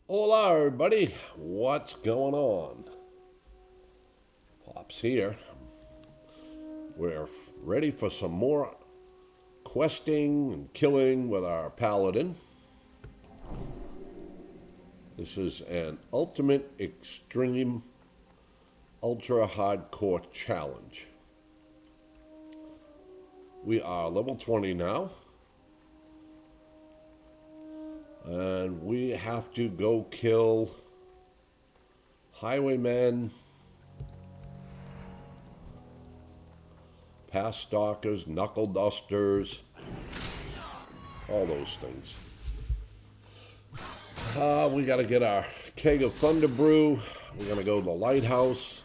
Hola, everybody. What's going on? Pops here. We're ready for some more questing and killing with our Paladin. This is an ultimate extreme ultra hardcore challenge. We are level 20 now. And we have to go kill highwaymen, pass stalkers, knuckle dusters, all those things. We got to get our keg of Thunder Brew. We're going to go to the lighthouse.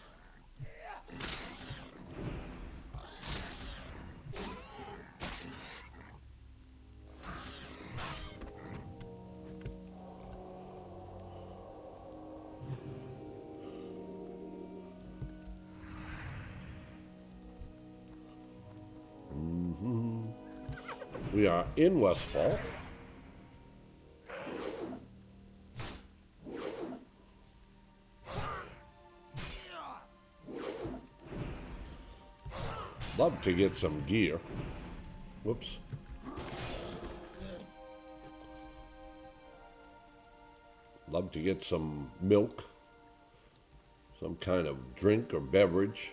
We are in Westfall. Love to get some gear. Whoops. Love to get some milk, some kind of drink or beverage.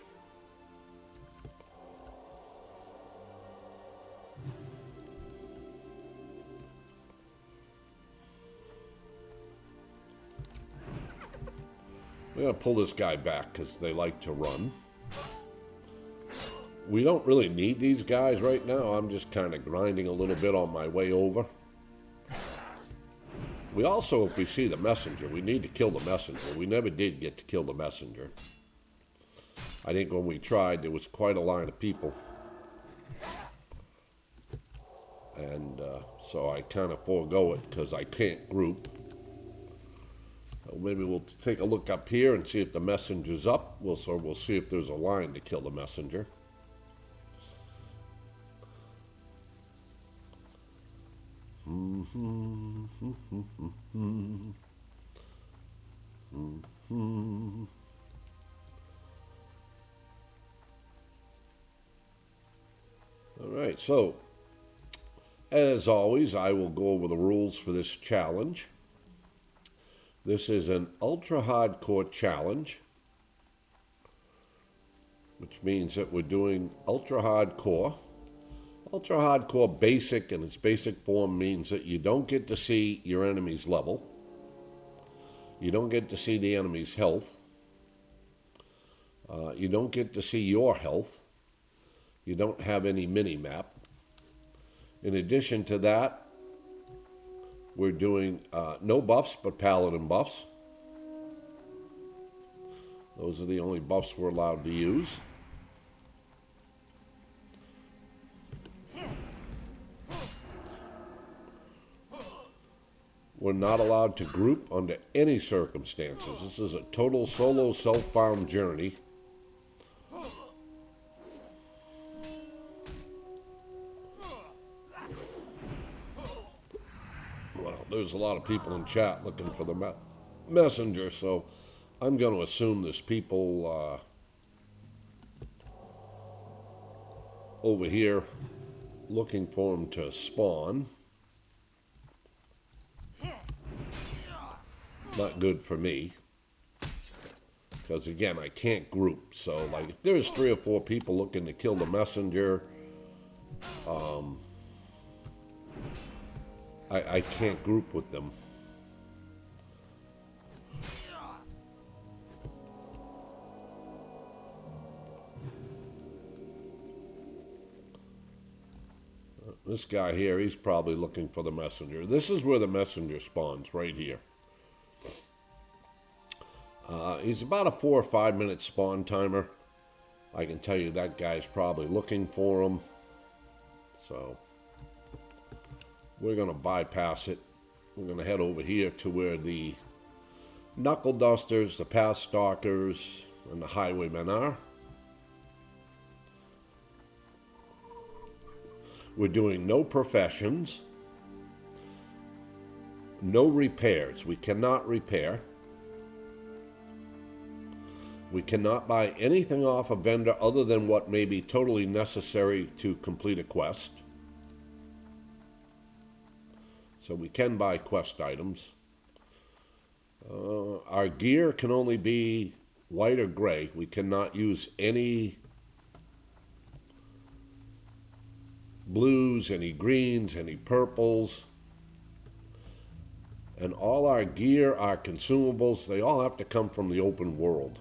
We're going to pull this guy back because they like to run. We don't really need these guys right now. I'm just kind of grinding a little bit on my way over. We also, if we see the messenger, we need to kill the messenger. We never did get to kill the messenger. I think when we tried, there was quite a line of people. And so I kind of forego it because I can't group. So maybe we'll take a look up here and see if the messenger's up. We'll see if there's a line to kill the messenger. All right, so as always, I will go over the rules for this challenge. This is an ultra hardcore challenge, which means that we're doing ultra hardcore. Ultra hardcore basic in its basic form means that you don't get to see your enemy's level. You don't get to see the enemy's health. You don't get to see your health. You don't have any mini-map. In addition to that, we're doing no buffs but Paladin buffs. Those are the only buffs we're allowed to use. We're not allowed to group under any circumstances. This is a total solo self-found journey. Well, there's a lot of people in chat looking for the messenger, so I'm going to assume there's people over here looking for him to spawn. Not good for me, because again, I can't group. So like if there's 3 or 4 people looking to kill the messenger, I can't group with them. This guy here, he's probably looking for the messenger. This is where the messenger spawns, right here. He's about a 4 or 5 minute spawn timer. I can tell you that guy's probably looking for him. So we're going to bypass it. We're going to head over here to where the knuckle dusters, the path stalkers, and the highwaymen are. We're doing no professions. No repairs. We cannot repair. We cannot buy anything off a vendor other than what may be totally necessary to complete a quest. So we can buy quest items. Our gear can only be white or gray. We cannot use any blues, any greens, any purples. And all our gear, our consumables, they all have to come from the open world.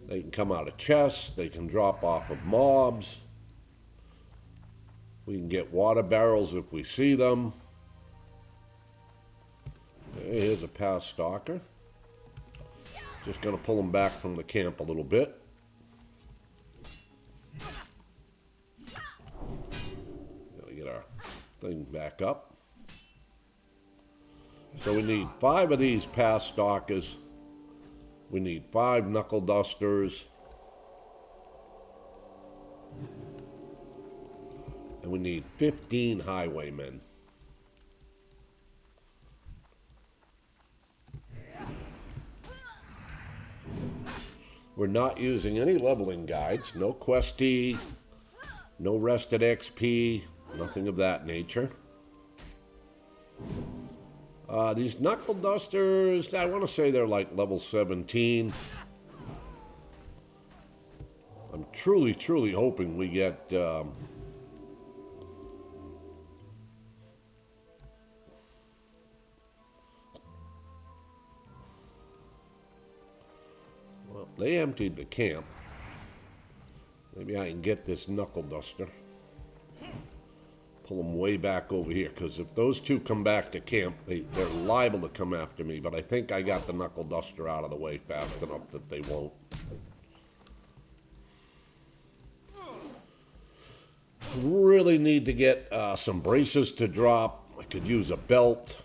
They can come out of chests, they can drop off of mobs. We can get water barrels if we see them. Okay, here's a past stalker. Just gonna pull him back from the camp a little bit. Gotta get our thing back up. So we need 5 of these past stalkers. We need 5 knuckle dusters. And we need 15 highwaymen. We're not using any leveling guides. No Questie, no rested XP, nothing of that nature. These knuckle dusters, I want to say they're like level 17. I'm truly hoping we get well, they emptied the camp. Maybe I can get this knuckle duster. Pull them way back over here, because if those two come back to camp, they're liable to come after me, but I think I got the knuckle duster out of the way fast enough that they won't. Really need to get some braces to drop. I could use a belt.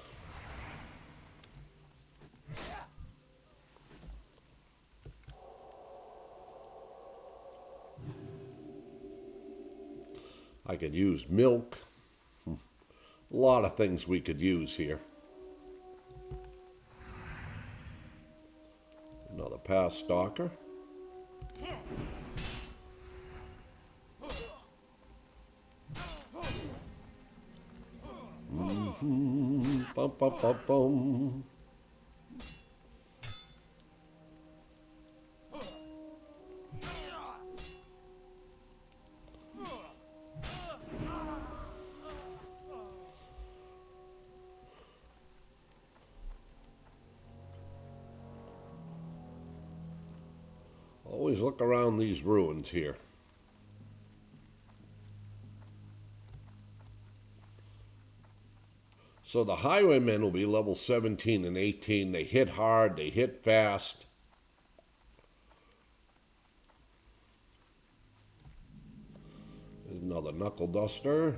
I could use milk. A lot of things we could use here. Another past stalker. Bum, bum, bum, bum. Always look around these ruins here. So the highwaymen will be level 17 and 18. They hit hard, they hit fast. There's another knuckle duster.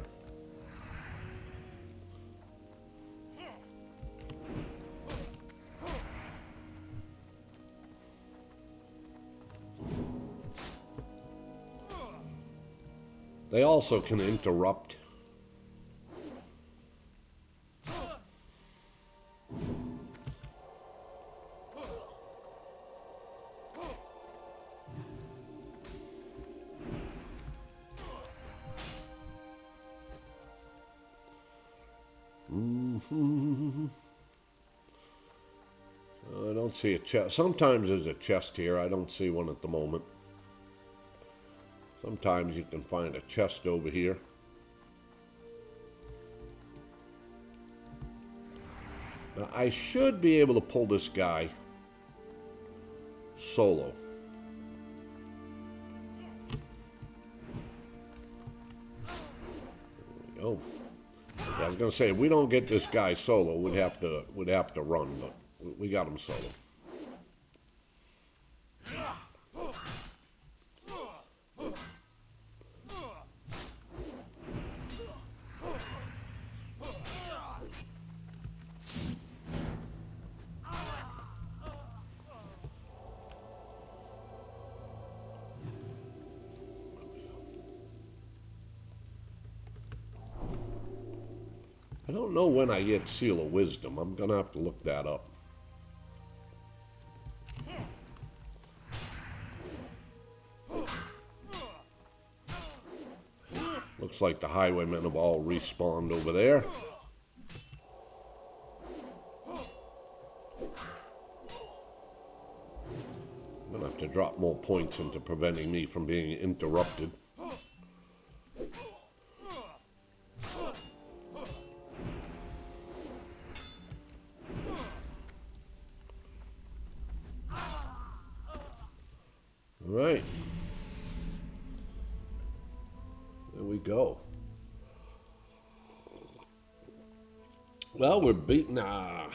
They also can interrupt. I don't see a chest. Sometimes there's a chest here. I don't see one at the moment. Sometimes you can find a chest over here. Now, I should be able to pull this guy solo. There we go. I was going to say, if we don't get this guy solo, we'd have to run, but we got him solo. I don't know when I get Seal of Wisdom. I'm gonna have to look that up. Looks like the highwaymen have all respawned over there. I'm gonna have to drop more points into preventing me from being interrupted. Right. There we go. Well, we're beating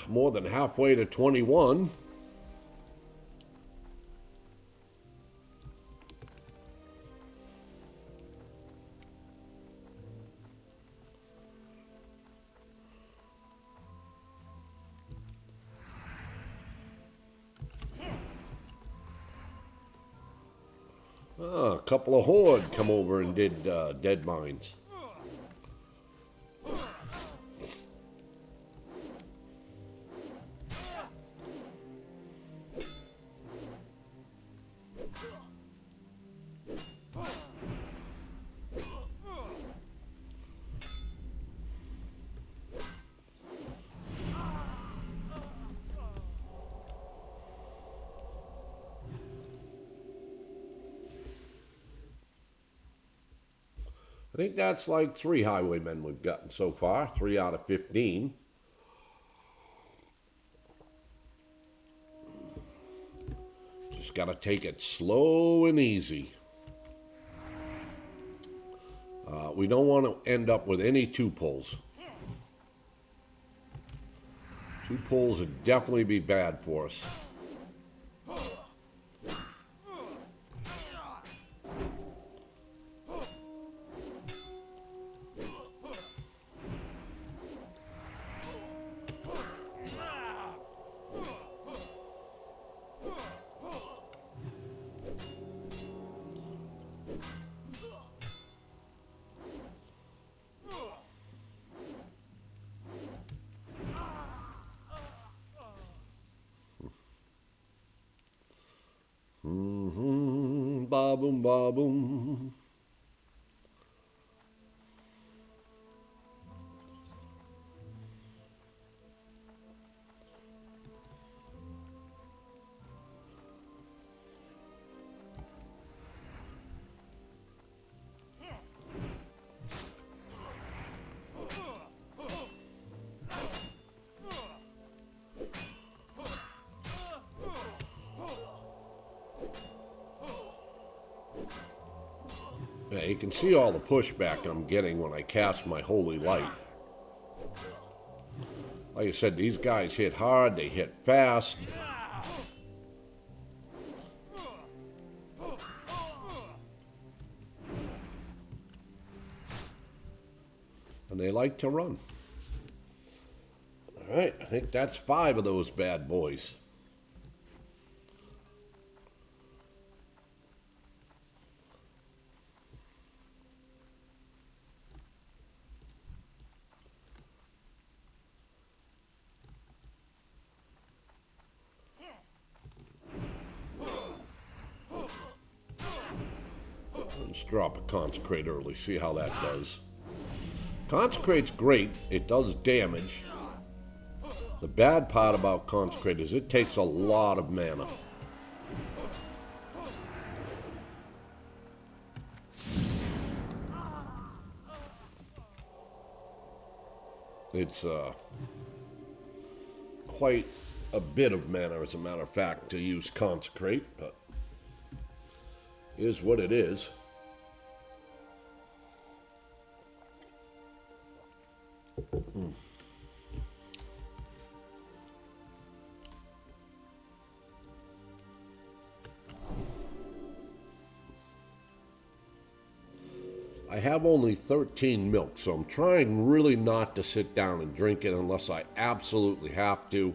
more than halfway to 21. A couple of Horde come over and did dead mines. I think that's like 3 highwaymen we've gotten so far, 3 out of 15. Just got to take it slow and easy. We don't want to end up with any 2-pulls. 2-pulls would definitely be bad for us. Ba-boom, ba-boom. Yeah, you can see all the pushback I'm getting when I cast my Holy Light. Like I said, these guys hit hard, they hit fast. And they like to run. All right, I think that's 5 of those bad boys. Let's drop a Consecrate early, see how that does. Consecrate's great, it does damage. The bad part about Consecrate is it takes a lot of mana. It's quite a bit of mana, as a matter of fact, to use Consecrate, but is what it is. I have only 13 milk, so I'm trying really not to sit down and drink it unless I absolutely have to.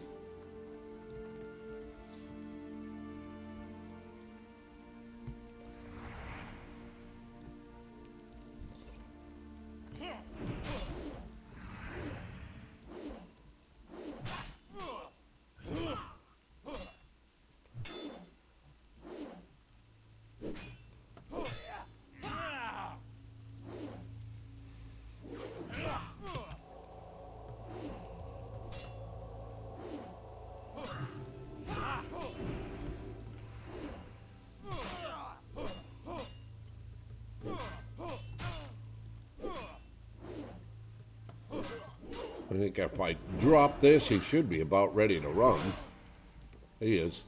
think if I drop this, he should be about ready to run. He is.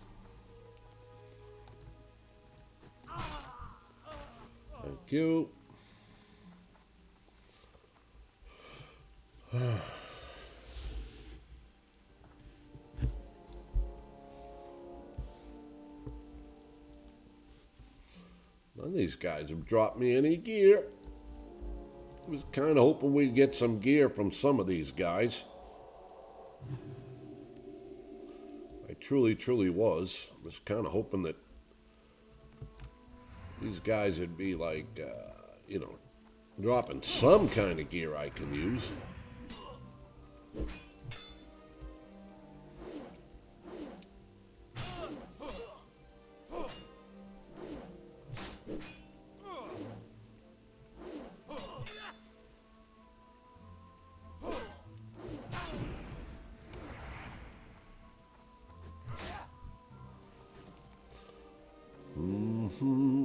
Thank you. None of these guys have dropped me any gear. I was kind of hoping we'd get some gear from some of these guys. I truly was. I was kind of hoping that these guys would be like, you know, dropping some kind of gear I can use.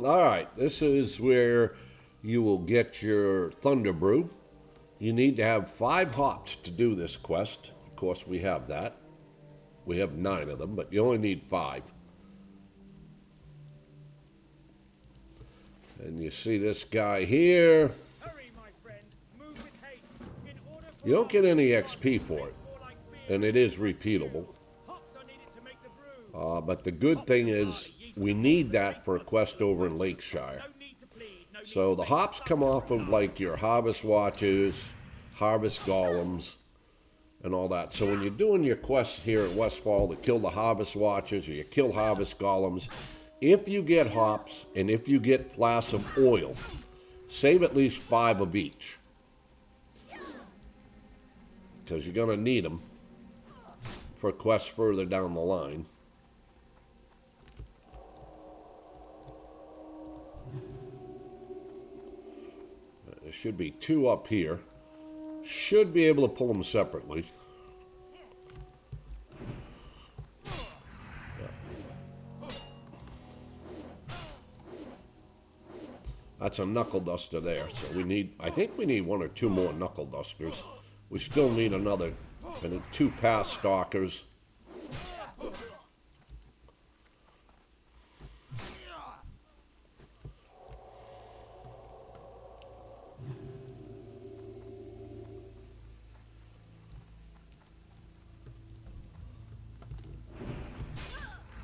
All right, this is where you will get your Thunder Brew. You need to have 5 hops to do this quest. Of course, we have that. We have 9 of them, but you only need 5. And you see this guy here. Hurry, my friend. Move with haste. In order for You don't get any XP for it, and it is repeatable. hops are needed to make the brew. But the good thing is we need that for a quest over in Lakeshire. No need to plead. No need So the hops come off of like your Harvest Watchers, Harvest Golems, and all that. So when you're doing your quests here at Westfall to kill the Harvest Watchers or you kill Harvest Golems, if you get hops and if you get flasks of oil, save at least 5 of each. Because you're going to need them for quests further down the line. There should be 2 up here. Should be able to pull them separately. That's a knuckle duster there. So we need, I think we need 1 or 2 more knuckle dusters. We still need another, I need 2 pass stalkers.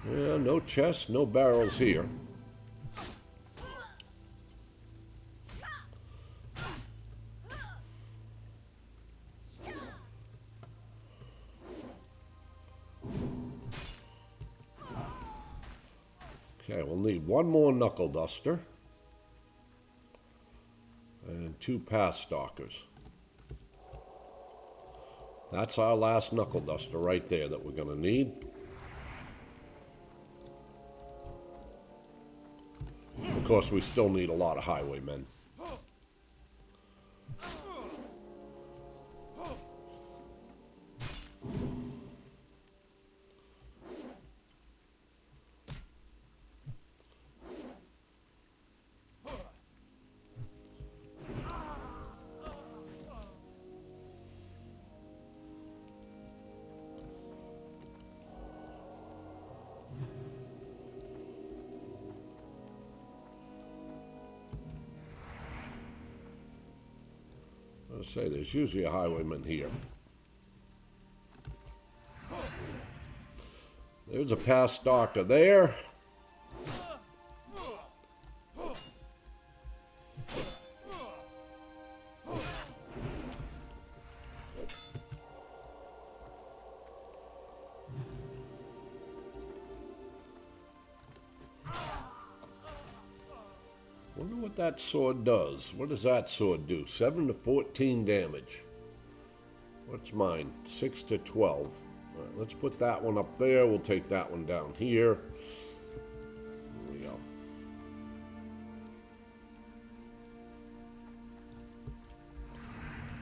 Yeah, no chests, no barrels here. Okay, we'll need 1 more knuckle duster and 2 pass stalkers. That's our last knuckle duster right there that we're going to need. Of course, we still need a lot of highwaymen. I'll say there's usually a highwayman here. There's a pass stalker there. Wonder what that sword does. What does that sword do? 7 to 14 damage. What's mine? 6 to 12. All right, let's put that one up there. We'll take that one down here. There we go.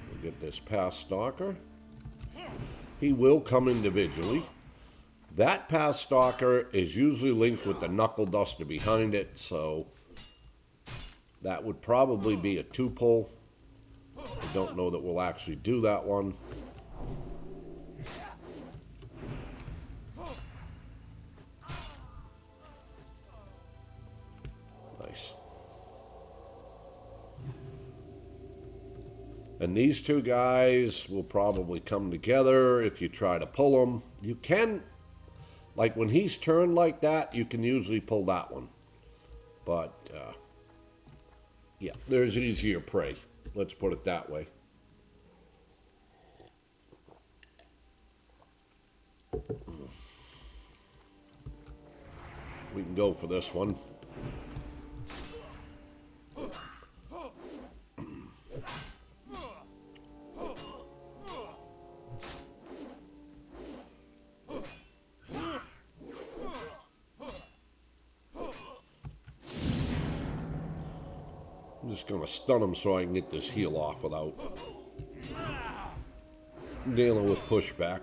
We'll get this pass stalker. He will come individually. That pass stalker is usually linked with the knuckle duster behind it, so that would probably be a 2-pull. I don't know that we'll actually do that one. And these two guys will probably come together if you try to pull them. You can, like when he's turned like that, you can usually pull that one. But, yeah, there's easier prey. Let's put it that way. We can go for this one. I'm just going to stun him so I can get this heal off without dealing with pushback.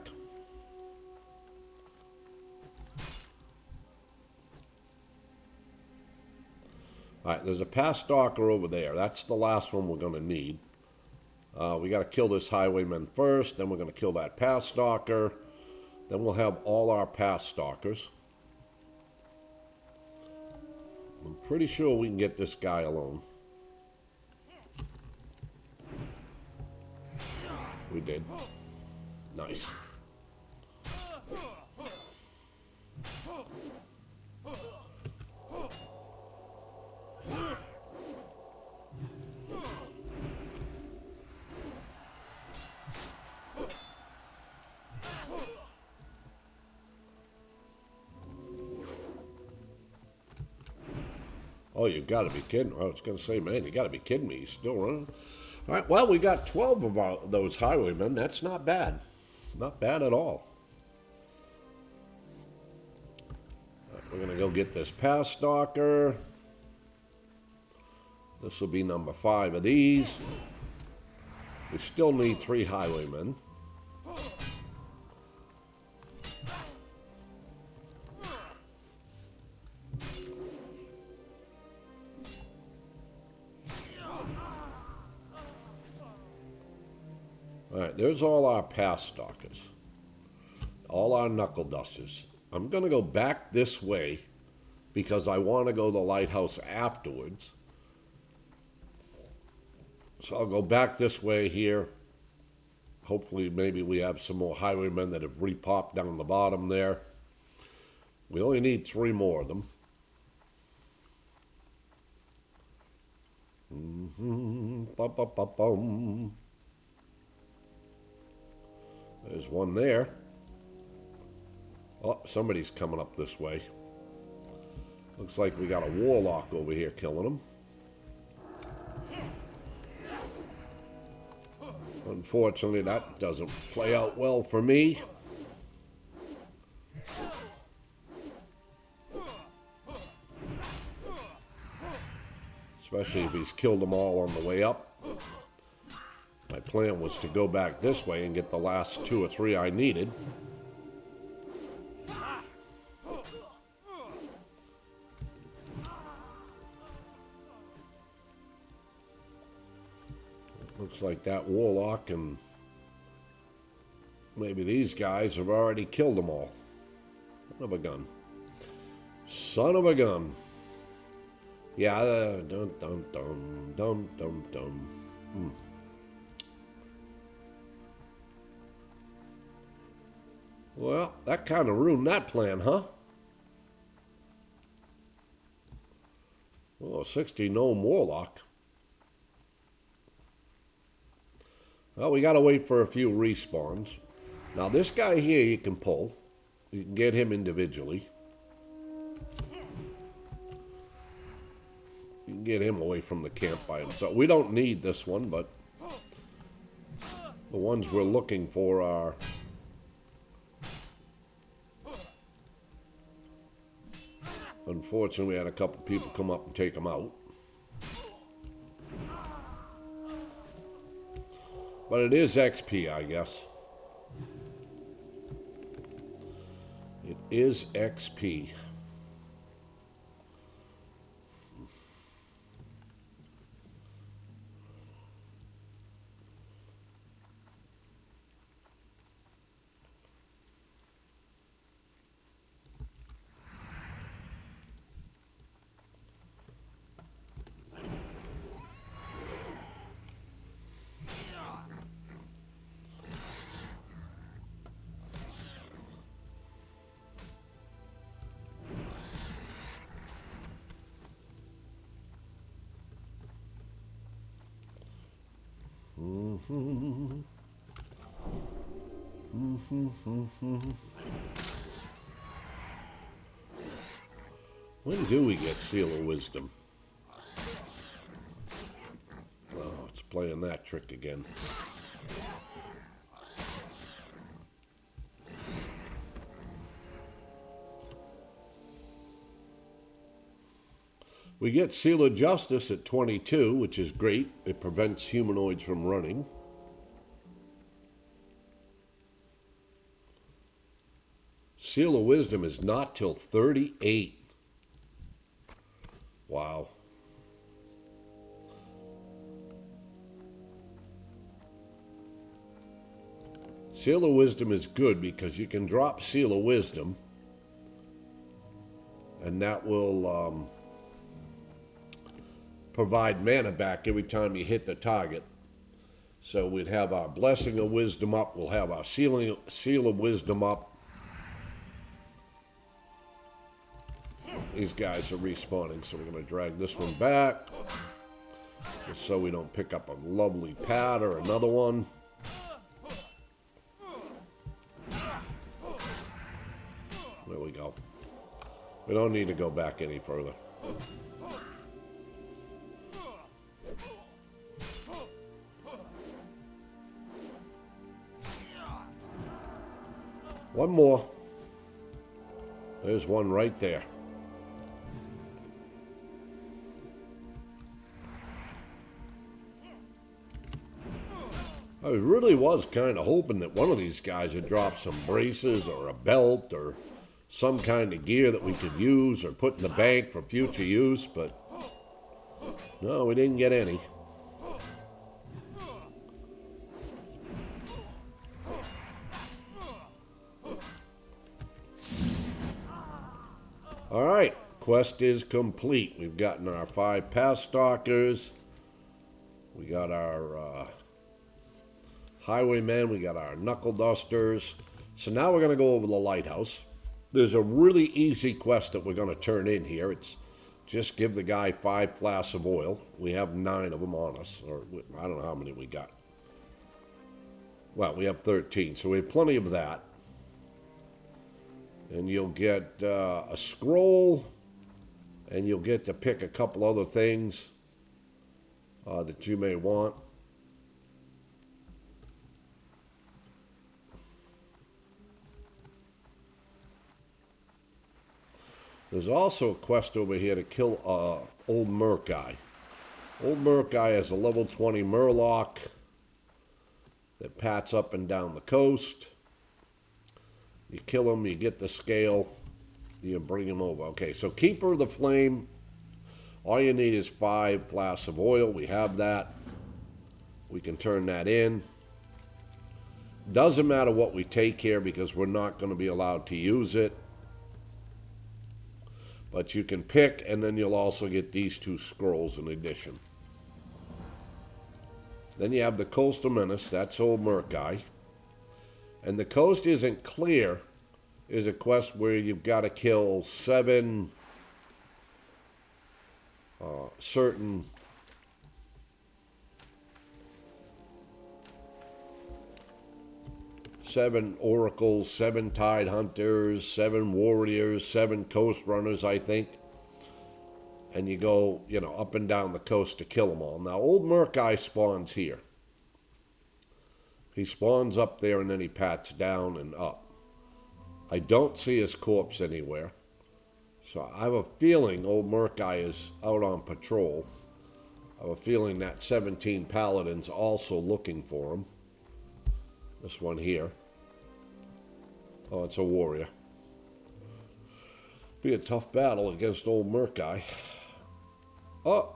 Alright, there's a pass stalker over there. That's the last one we're going to need. We got to kill this highwayman first, then we're going to kill that pass stalker. Then we'll have all our pass stalkers. I'm pretty sure we can get this guy alone. We did. Nice. Oh, you got to be kidding. I was going to say, man, you got to be kidding me. He's still running. All right, well, we got 12 of those highwaymen. That's not bad. Not bad at all. All right, we're going to go get this pass stalker. This will be number 5 of these. We still need 3 highwaymen. Alright, there's all our pass stalkers. All our knuckle dusters. I'm going to go back this way because I want to go to the lighthouse afterwards. So I'll go back this way here. Hopefully maybe we have some more highwaymen that have repopped down the bottom there. We only need 3 more of them. Bum. There's one there. Oh, somebody's coming up this way. Looks like we got a warlock over here killing them. Unfortunately, that doesn't play out well for me. Especially if he's killed them all on the way up. My plan was to go back this way and get the last 2 or 3 I needed. Looks like that warlock and maybe these guys have already killed them all. Son of a gun. Son of a gun. Yeah, dum. Well, that kind of ruined that plan, huh? Well, 60 gnome warlock. Well, we gotta wait for a few respawns. Now, this guy here you can pull. You can get him individually. You can get him away from the camp by himself. We don't need this one, but the ones we're looking for are... Unfortunately, we had a couple people come up and take them out. But it is XP, I guess. It is XP. When do we get Seal of Wisdom? Oh, it's playing that trick again. We get Seal of Justice at 22, which is great. It prevents humanoids from running. Seal of Wisdom is not till 38. Wow. Seal of Wisdom is good because you can drop Seal of Wisdom, and that will provide mana back every time you hit the target. So we'd have our Blessing of Wisdom up, we'll have our Seal of Wisdom up. These guys are respawning, so we're going to drag this one back, just so we don't pick up a lovely pad or another one. There we go. We don't need to go back any further. One more. There's one right there. I really was kind of hoping that one of these guys would drop some braces or a belt or some kind of gear that we could use or put in the bank for future use, but no, we didn't get any. All right, quest is complete. We've gotten our 5 path stalkers. We got our highwaymen. We got our knuckle dusters. So now we're going to go over the lighthouse. There's a really easy quest that we're going to turn in here. It's just give the guy 5 flasks of oil. We have 9 of them on us, or I don't know how many we got. Well, we have 13, so we have plenty of that. And you'll get a scroll, and you'll get to pick a couple other things that you may want. There's also a quest over here to kill Old Merc Guy. Old Merc Guy is a level 20 Murloc that pats up and down the coast. You kill him, you get the scale, you bring him over. Okay, so Keeper of the Flame, all you need is 5 flasks of oil. We have that. We can turn that in. Doesn't matter what we take here because we're not going to be allowed to use it. But you can pick, and then you'll also get these 2 scrolls in addition. Then you have the Coastal Menace, that's Old Merc Guy. And the Coast Isn't Clear is a quest where you've got to kill 7 certain oracles, 7 tide hunters, 7 warriors, 7 coast runners, I think. And you go, you know, up and down the coast to kill them all. Now, Old Merc Guy spawns here. He spawns up there and then he pats down and up. I don't see his corpse anywhere. So I have a feeling Old Merc Guy is out on patrol. I have a feeling that 17 Paladin's also looking for him. This one here. Oh, it's a warrior. Be a tough battle against Old Merc Guy. Oh,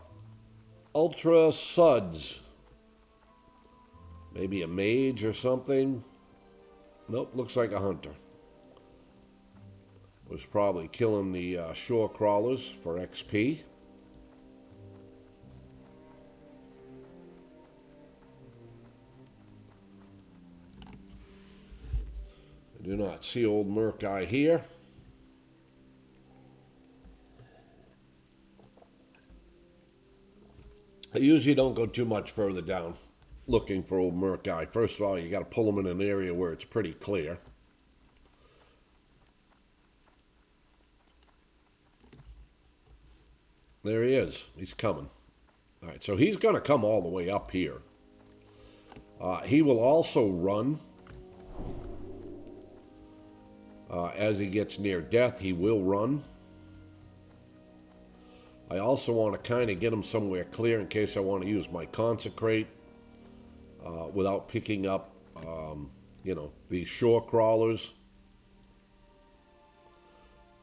Ultra Suds. Maybe a mage or something. Nope, looks like a hunter. Was probably killing the shore crawlers for XP. I do not see Old Merc Guy here. I usually don't go too much further down. looking for old Merc guy. First of all, you got to pull him in an area where it's pretty clear. There he is. He's coming. All right, so he's going to come all the way up here. He will also run. As he gets near death, he will run. I also want to kind of get him somewhere clear in case I want to use my Consecrate without picking up, you know, these shore crawlers.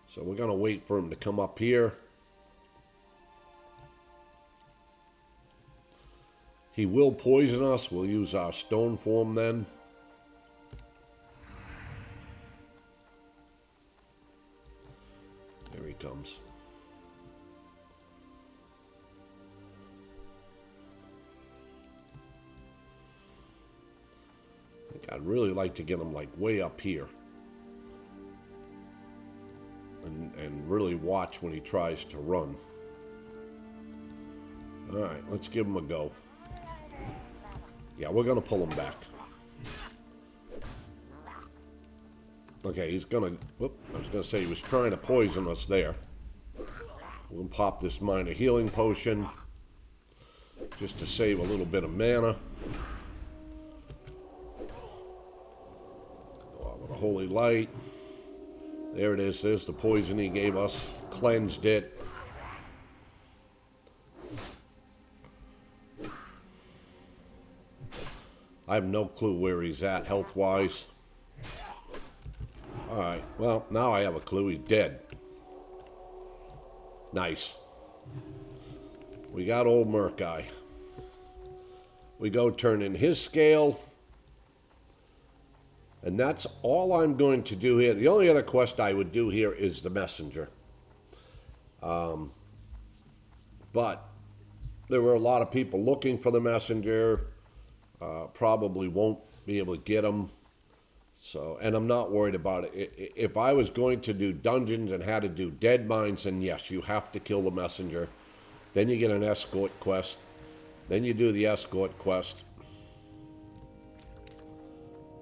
So we're going to wait for him to come up here. He will poison us. We'll use our stone form then. There he comes. I'd really like to get him like way up here. And really watch when he tries to run. Alright, let's give him a go. Yeah, we're going to pull him back. Okay, he's going to... Whoop, I was going to say he was trying to poison us there. We're going to pop this minor healing potion. Just to save a little bit of mana. Go out with a holy light. There it is. There's the poison he gave us. Cleansed it. I have no clue where he's at health-wise. Alright, well, now I have a clue. He's dead. Nice. We got old Merc guy. We go turn in his scale. And that's all I'm going to do here. The only other quest I would do here is the messenger. But there were a lot of people looking for the messenger. Probably won't be able to get them. So, and I'm not worried about it. If I was going to do dungeons and had to do dead mines, then yes, you have to kill the messenger. Then you get an escort quest. Then you do the escort quest.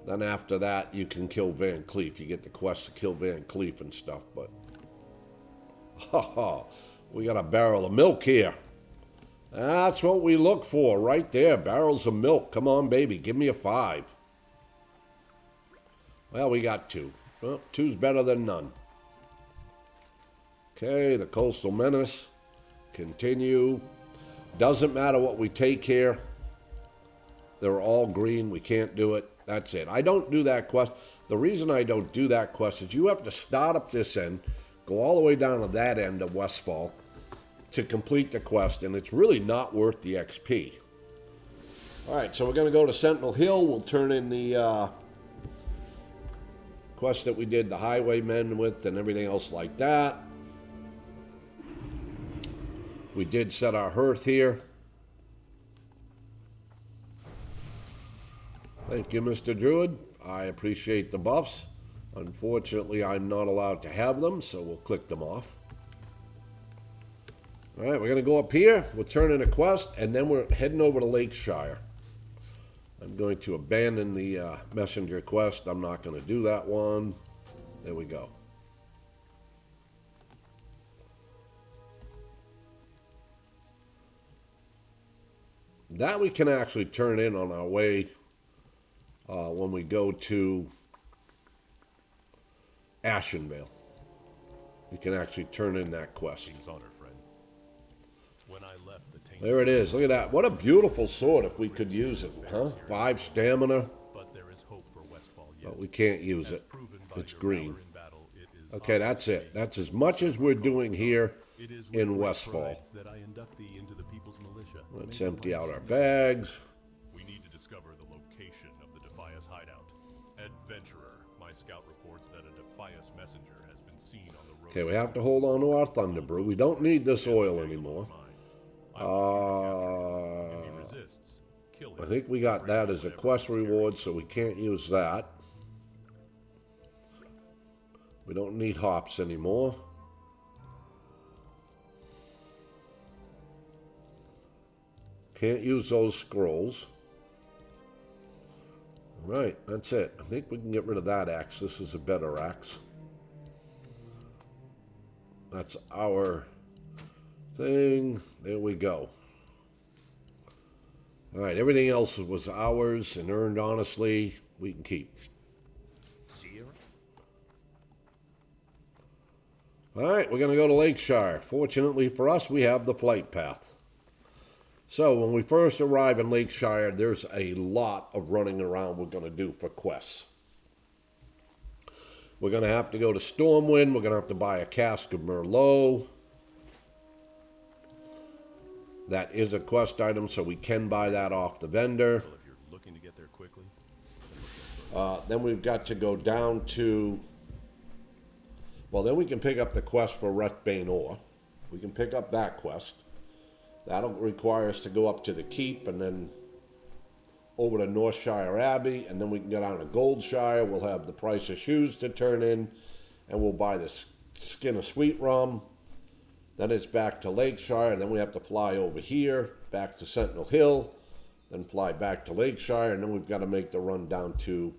Then after that, you can kill Van Cleef. You get the quest to kill Van Cleef and stuff, but... Ha, we got a barrel of milk here. That's what we look for right there. Barrels of milk. Come on, baby. Give me a 5. Well, we got 2. Well, 2's better than none. Okay, the Coastal Menace. Continue. Doesn't matter what we take here. They're all green. We can't do it. That's it. I don't do that quest. The reason I don't do that quest is you have to start up this end, go all the way down to that end of Westfall to complete the quest, and it's really not worth the XP. All right, so we're going to go to Sentinel Hill. We'll turn in the quest that we did the Highwaymen with and everything else like that. We did set our hearth here. Thank you, Mr. Druid. I appreciate the buffs. Unfortunately, I'm not allowed to have them, so we'll click them off. All right, we're going to go up here. We'll turn in a quest, and then we're heading over to Lakeshire. I'm going to abandon the messenger quest. I'm not going to do that one. There we go. That we can actually turn in on our way when we go to Ashenvale. We can actually turn in that quest. There it is. Look at that. What a beautiful sword if we could use it, huh? 5 stamina. But there is hope for Westfall yet. But we can't use it. It's green. Okay, that's it. That's as much as we're doing here in Westfall. Let's empty out our bags. We need to discover the location of the Defias hideout. Adventurer, my scout reports that a Defias messenger has been seen on the road. Okay, we have to hold on to our Thunder Brew. We don't need this oil anymore. I think we got that as a quest reward, so we can't use that. We don't need hops anymore. Can't use those scrolls. Right, that's it. I think we can get rid of that axe. This is a better axe. That's our thing. There we go. All right, everything else was ours and earned honestly. We can keep. All right, we're going to go to Lakeshire. Fortunately for us, we have the flight path. So when we first arrive in Lakeshire, there's a lot of running around we're going to do for quests. We're going to have to go to Stormwind. We're going to have to buy a cask of Merlot. That is a quest item, so we can buy that off the vendor. Well, if you're looking to get there quickly, Then we've got to go down to... Well, then we can pick up the quest for Rathbane Ore. We can pick up that quest. That'll require us to go up to the Keep and then over to Northshire Abbey, and then we can get down to Goldshire. We'll have the price of shoes to turn in, and we'll buy the skin of sweet rum. Then it's back to Lakeshire, then we have to fly over here, back to Sentinel Hill, then fly back to Lakeshire, and then we've got to make the run down to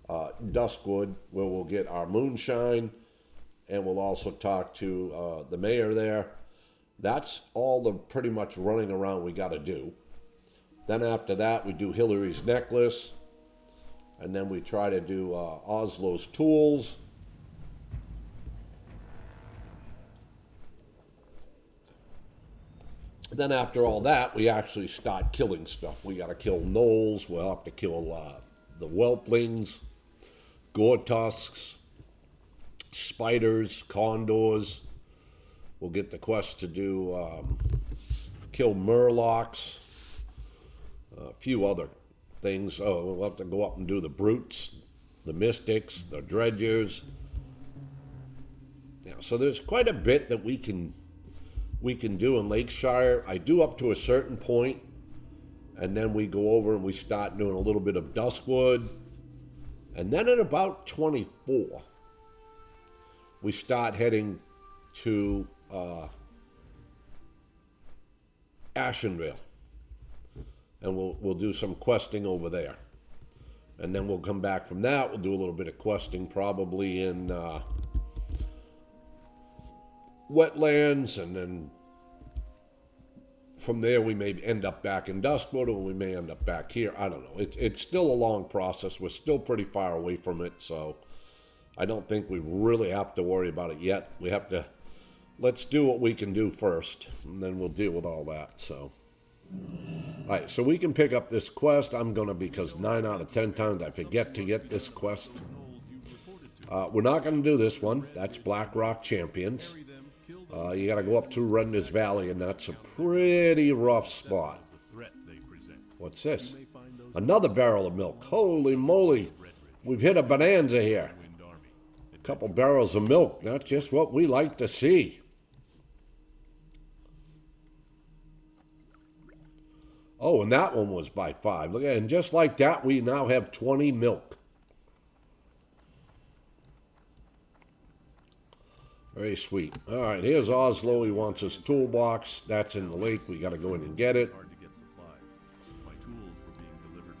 Duskwood, where we'll get our moonshine, and we'll also talk to the mayor there. That's all the pretty much running around we got to do. Then after that, we do Hillary's necklace, and then we try to do Oslo's tools. Then after all that, we actually start killing stuff. We got to kill gnolls. We'll have to kill the whelplings, gore tusks, spiders, condors. We'll get the quest to do kill murlocs, a few other things. Oh, we'll have to go up and do the brutes, the mystics, the dredgers. Yeah, so there's quite a bit that we can do in Lakeshire. I do up to a certain point, and then we go over and we start doing a little bit of Duskwood. And then at about 24, we start heading to Ashenvale. And we'll do some questing over there. And then we'll come back from that. We'll do a little bit of questing probably in wetlands, and then from there we may end up back in Duskwood, or we may end up back here. I don't know. It's still a long process. We're still pretty far away from it, so I don't think we really have to worry about it yet. We have to, let's do what we can do first, and then we'll deal with all that. So, all right, so we can pick up this quest. I'm gonna, because 9 out of 10 times I forget to get this quest. We're not gonna do this one. That's Blackrock Champions. You got to go up to Redridge Valley, and that's a pretty rough spot. What's this? Another barrel of milk. Holy moly. We've hit a bonanza here. A couple barrels of milk. That's just what we like to see. Oh, and that one was by 5. Look at it. And just like that, we now have 20 milk. Very sweet. All right, here's Oslo. He wants his toolbox. That's in the lake. We got to go in and get it.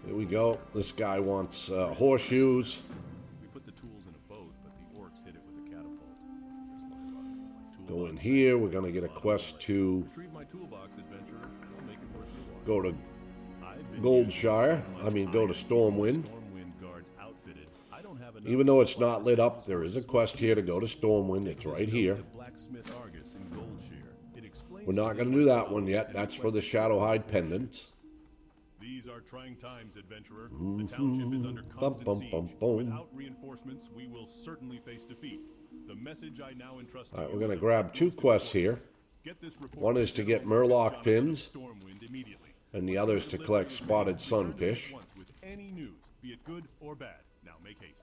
Here we go. This guy wants horseshoes. We put the tools in a boat, but the orcs hit it with a catapult. Go in here. We're going to get a quest to go to Goldshire. Go to Stormwind. Even though it's not lit up, there is a quest here to go to Stormwind. It's right here. We're not going to do that one yet. That's for the Shadowhide pendants. These are trying times, adventurer. The township is under constant siege. Without reinforcements, we will certainly face defeat. The message I now entrust to you. All right, we're going to grab 2 quests here. One is to get Murloc fins, and the other is to collect spotted sunfish. With any news, be it good or bad. Now make haste.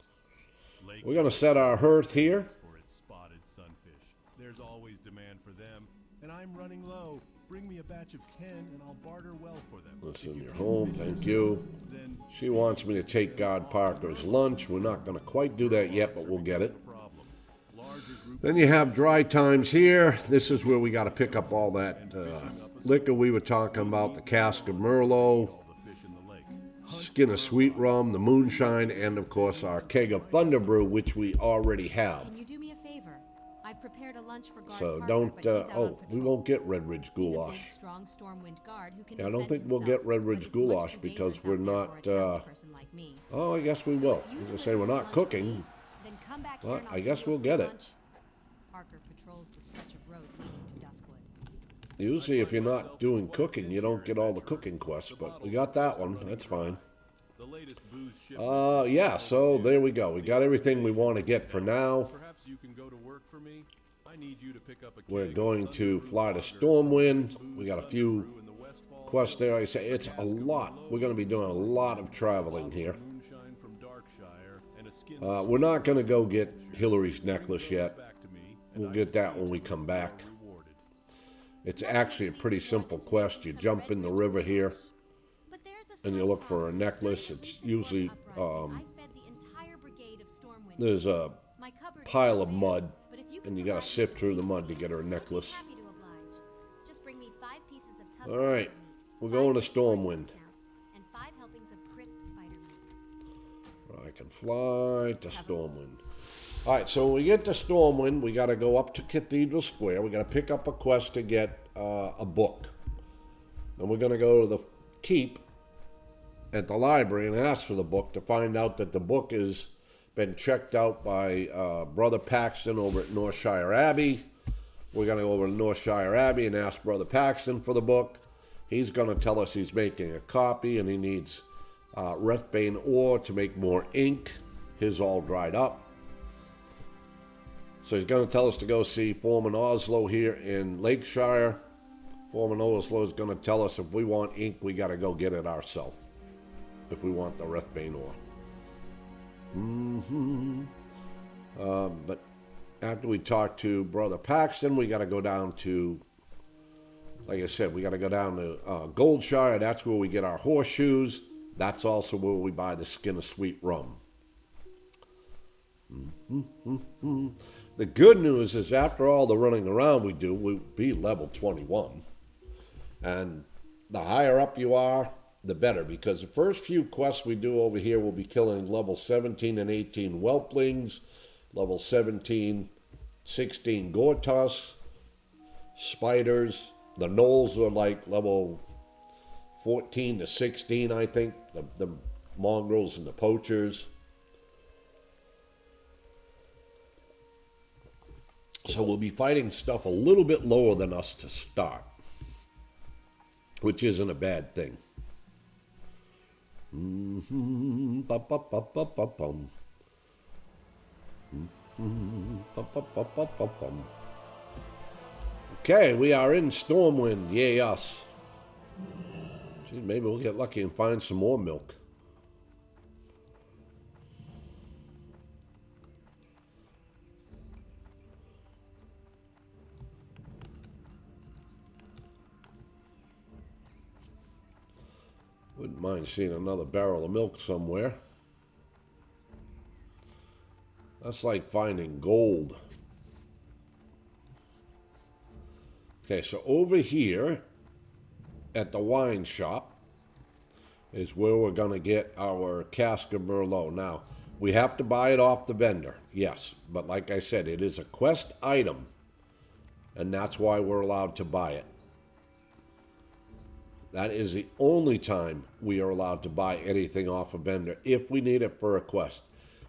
We're going to set our hearth here. For its spotted sunfish. There's always demand for them, and I'm running low. Bring me a batch of 10 and I'll barter well for them. Listen, you're home, thank you. She wants me to take God Parker's lunch. We're not going to quite do that yet, but we'll get it. Then you have dry times here. This is where we got to pick up all that liquor we were talking about, the cask of Merlot. skin of sweet rum, the moonshine, and of course our keg of Thunder Brew, which we already have. Can you do me a favor? I've prepared a lunch for guard So Parker, don't, but he's out on oh, we patrol. won't get Redridge He's a goulash. big, strong Stormwind guard who can Yeah, I don't defend think we'll himself, get Redridge but it's much goulash too because dangerous we're out there not, for a townsperson like me. oh, I guess we So will. if you As I deliver say, we're this not lunch for cooking. me, then come back here Well, and I'll I give guess you a we'll free get it. lunch. Parker patrols the stretch of road leading to Duskwood. Usually if you're not doing cooking, you don't get all the cooking quests, but we got that one. That's fine. The latest booze shipment. Yeah, so there we go. We got everything we want to get for now. Perhaps you can go to work for me. I need you to pick up a We're keg going of to Thunder fly to Brew Stormwind. lager, We got a Thunder few Brew in the Westfall, quests there. Like I say, it's a lot. We're going to be doing a lot of traveling here. moonshine from Darkshire, and a skin We're not going to go get Hillary's necklace yet. back to me, and We'll I get will that see when we you come well back. rewarded. It's actually a pretty simple quest. You jump in the river here But there's a and you side look for a problem. necklace. During the It's recent usually, Warden uprising, I fed the entire brigade of Stormwind there's a Knights. My cupboard is pile of bare, mud but if you and can you got to provide sift me through the with mud to get her a I'd be necklace. happy to oblige. Just bring me 5 pieces of tough All right, spider meat, we're going to 5 gorgeous Stormwind. counts, and 5 helpings of crisp spider meat. I can fly to Stormwind. All right, so when we get to Stormwind, we got to go up to Cathedral Square. We got to pick up a quest to get a book. And we're going to go to the keep at the library and ask for the book to find out that the book has been checked out by Brother Paxton over at Northshire Abbey. We're going to go over to Northshire Abbey and ask Brother Paxton for the book. He's going to tell us he's making a copy and he needs Rathbane ore to make more ink. His all dried up. So he's going to tell us to go see Foreman Oslo here in Lakeshire. Foreman Oslo is going to tell us if we want ink, we got to go get it ourselves. If we want the Rathbane ore. But after we talk to Brother Paxton, we got to go down to, like I said, we got to go down to Goldshire. That's where we get our horseshoes. That's also where we buy the skin of sweet rum. The good news is after all the running around we do, we'll be level 21. And the higher up you are, the better. Because the first few quests we do over here will be killing level 17 and 18 whelplings, level 17, 16 gortus, spiders. The gnolls are like level 14 to 16, I think. The mongrels and the poachers. So we'll be fighting stuff a little bit lower than us to start, which isn't a bad thing. Okay, we are in Stormwind. Yay us. Gee, maybe we'll get lucky and find some more milk. Wouldn't mind seeing another barrel of milk somewhere. That's like finding gold. Okay, so over here at the wine shop is where we're going to get our cask of Merlot. Now, we have to buy it off the vendor, yes. But like I said, it is a quest item, and that's why we're allowed to buy it. That is the only time we are allowed to buy anything off a vendor if we need it for a quest.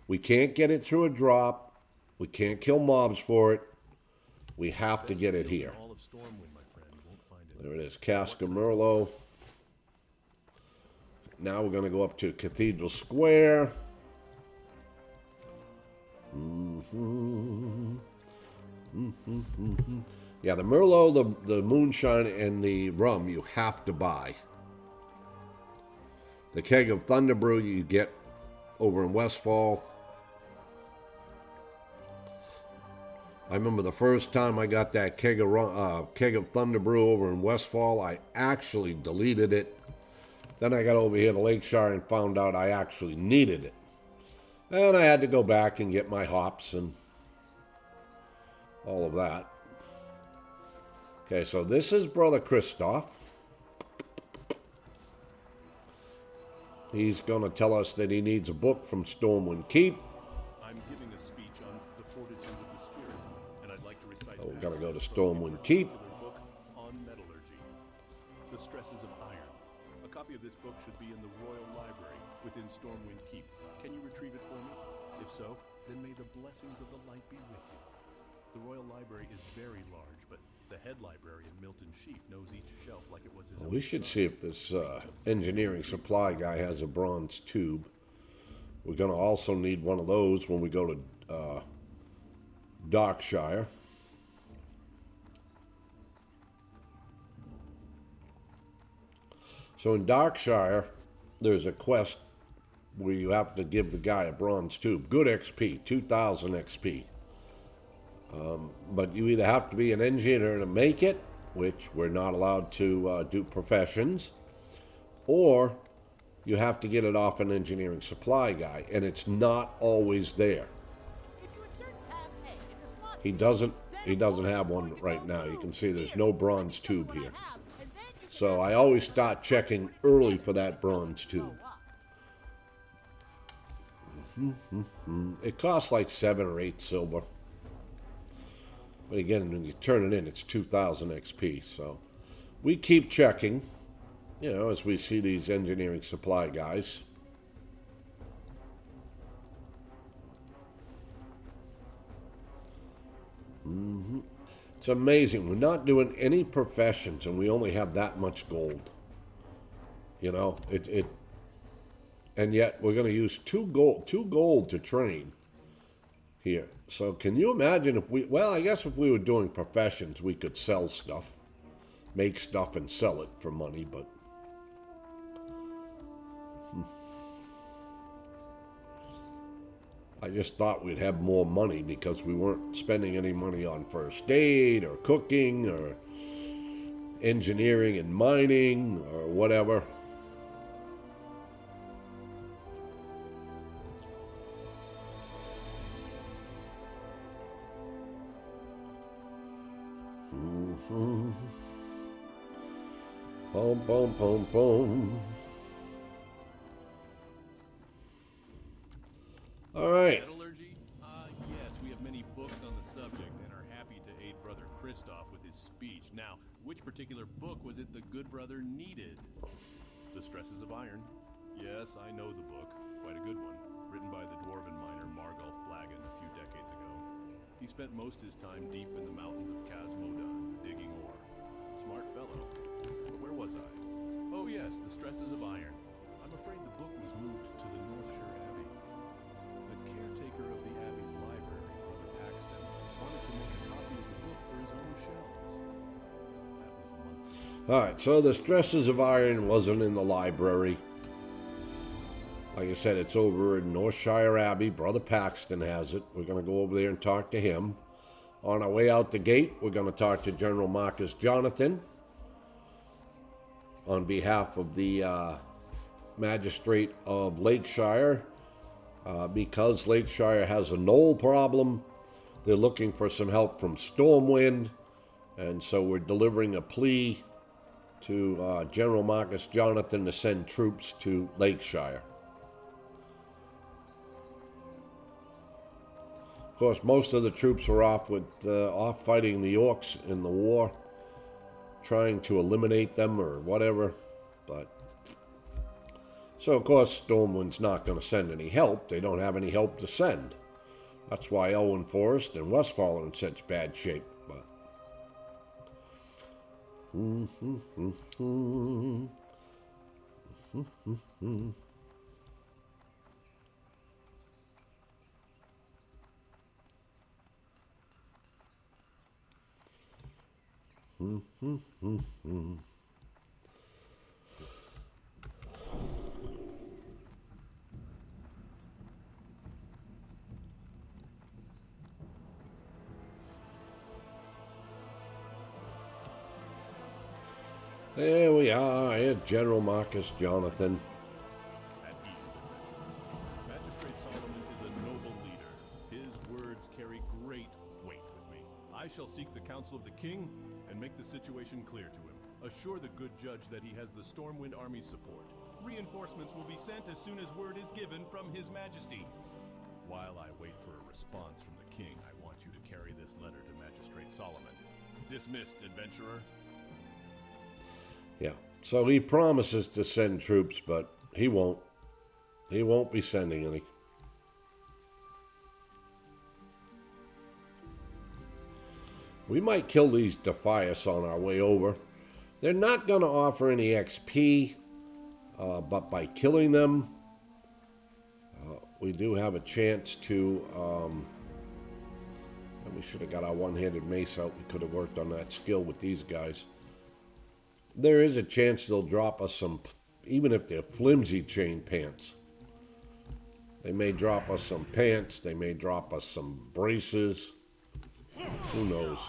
We can't get it through a drop. We can't kill mobs for it. We have to get it here. All of Stormwind, my friend. You won't find it. There it is, Cask of Merlot. Now we're going to go up to Cathedral Square. Yeah, the Merlot, the moonshine, and the rum you have to buy. The keg of Thunder Brew you get over in Westfall. I remember the first time I got that keg of Thunder Brew over in Westfall, I actually deleted it. Then I got over here to Lakeshire and found out I actually needed it. And I had to go back and get my hops and all of that. Okay, so this is Brother Christoph. He's going to tell us that he needs a book from Stormwind Keep. I'm giving a speech on the fortitude of the spirit, and I'd like to recite We're going to go to passages from a Stormwind Keep. particular book on metallurgy. The Stresses of Iron. A copy of this book should be in the Royal Library within Stormwind Keep. Can you retrieve it for me? If so, then may the blessings of the light be with you. The Royal Library is very large, but the head librarian, Milton Sheaf, knows each shelf like it was his own We should son. see if this engineering supply guy has a bronze tube. We're going to also need one of those when we go to Darkshire. So in Darkshire, there's a quest where you have to give the guy a bronze tube. Good XP, 2,000 XP. But you either have to be an engineer to make it, which we're not allowed to do professions, or you have to get it off an engineering supply guy, and it's not always there. He doesn't have one right now. You can see there's no bronze tube here. So I always start checking early for that bronze tube. It costs like 7 or 8 silver. But again, when you turn it in, it's 2,000 XP. So we keep checking, you know, as we see these engineering supply guys. It's amazing. We're not doing any professions, and we only have that much gold. You know, and yet we're going to use two gold to train here. So can you imagine if I guess if we were doing professions, we could sell stuff, make stuff and sell it for money, but I just thought we'd have more money because we weren't spending any money on first aid or cooking or engineering and mining or whatever. Boom, boom, boom, boom. All right. Metallurgy? Yes, we have many books on the subject and are happy to aid Brother Christoph with his speech. Now, which particular book was it the good brother needed? The Stresses of Iron? Yes, I know the book. Quite a good one. Written by the dwarven miner Margulf Blagan a few decades ago. He spent most of his time deep in the mountains of Casmodan, digging ore. Smart fellow. But where was I? Oh yes, The Stresses of Iron. I'm afraid the book was moved to the Northshire Abbey. The caretaker of the Abbey's library, Brother Paxton, wanted to make a copy of the book for his own shelves. That was months ago. All right, so the Stresses of Iron wasn't in the library. Like I said, it's over in Northshire Abbey. Brother Paxton has it. We're going to go over there and talk to him. On our way out the gate, we're going to talk to General Marcus Jonathan on behalf of the Magistrate of Lakeshire. Because Lakeshire has a knoll problem, they're looking for some help from Stormwind. And so we're delivering a plea to General Marcus Jonathan to send troops to Lakeshire. Of course, most of the troops were off fighting the orcs in the war, trying to eliminate them or whatever. But so, of course, Stormwind's not going to send any help. They don't have any help to send. That's why Elwyn Forest and Westfall are in such bad shape. But there we are. Here's General Marcus Jonathan. At ease, Adventurer. Magistrate Solomon is a noble leader. His words carry great weight with me. I shall seek the counsel of the king and make the situation clear to him. Assure the good judge that he has the Stormwind Army's support. Reinforcements will be sent as soon as word is given from His Majesty. While I wait for a response from the king, I want you to carry this letter to Magistrate Solomon. Dismissed, adventurer. Yeah. So he promises to send troops, but he won't. He won't be sending any. We might kill these Defias on our way over. They're not going to offer any XP, but by killing them, we do have a chance to... and we should have got our one-handed mace out. We could have worked on that skill with these guys. There is a chance they'll drop us some, even if they're flimsy chain pants. They may drop us some pants. They may drop us some braces. Who knows?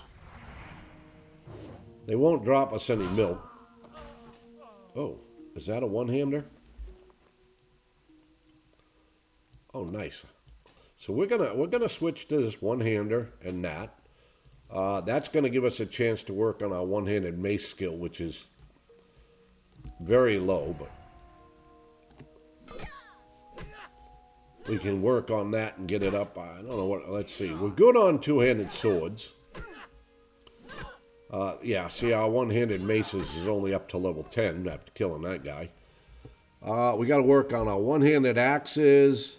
They won't drop us any milk. Oh, is that a one-hander? Oh, nice. So we're gonna switch to this one-hander and that. That's gonna give us a chance to work on our one-handed mace skill, which is very low, but we can work on that and get it up. I don't know what. Let's see. We're good on two-handed swords. Yeah, see, our one-handed maces is only up to level 10 after killing that guy. We got to work on our one-handed axes,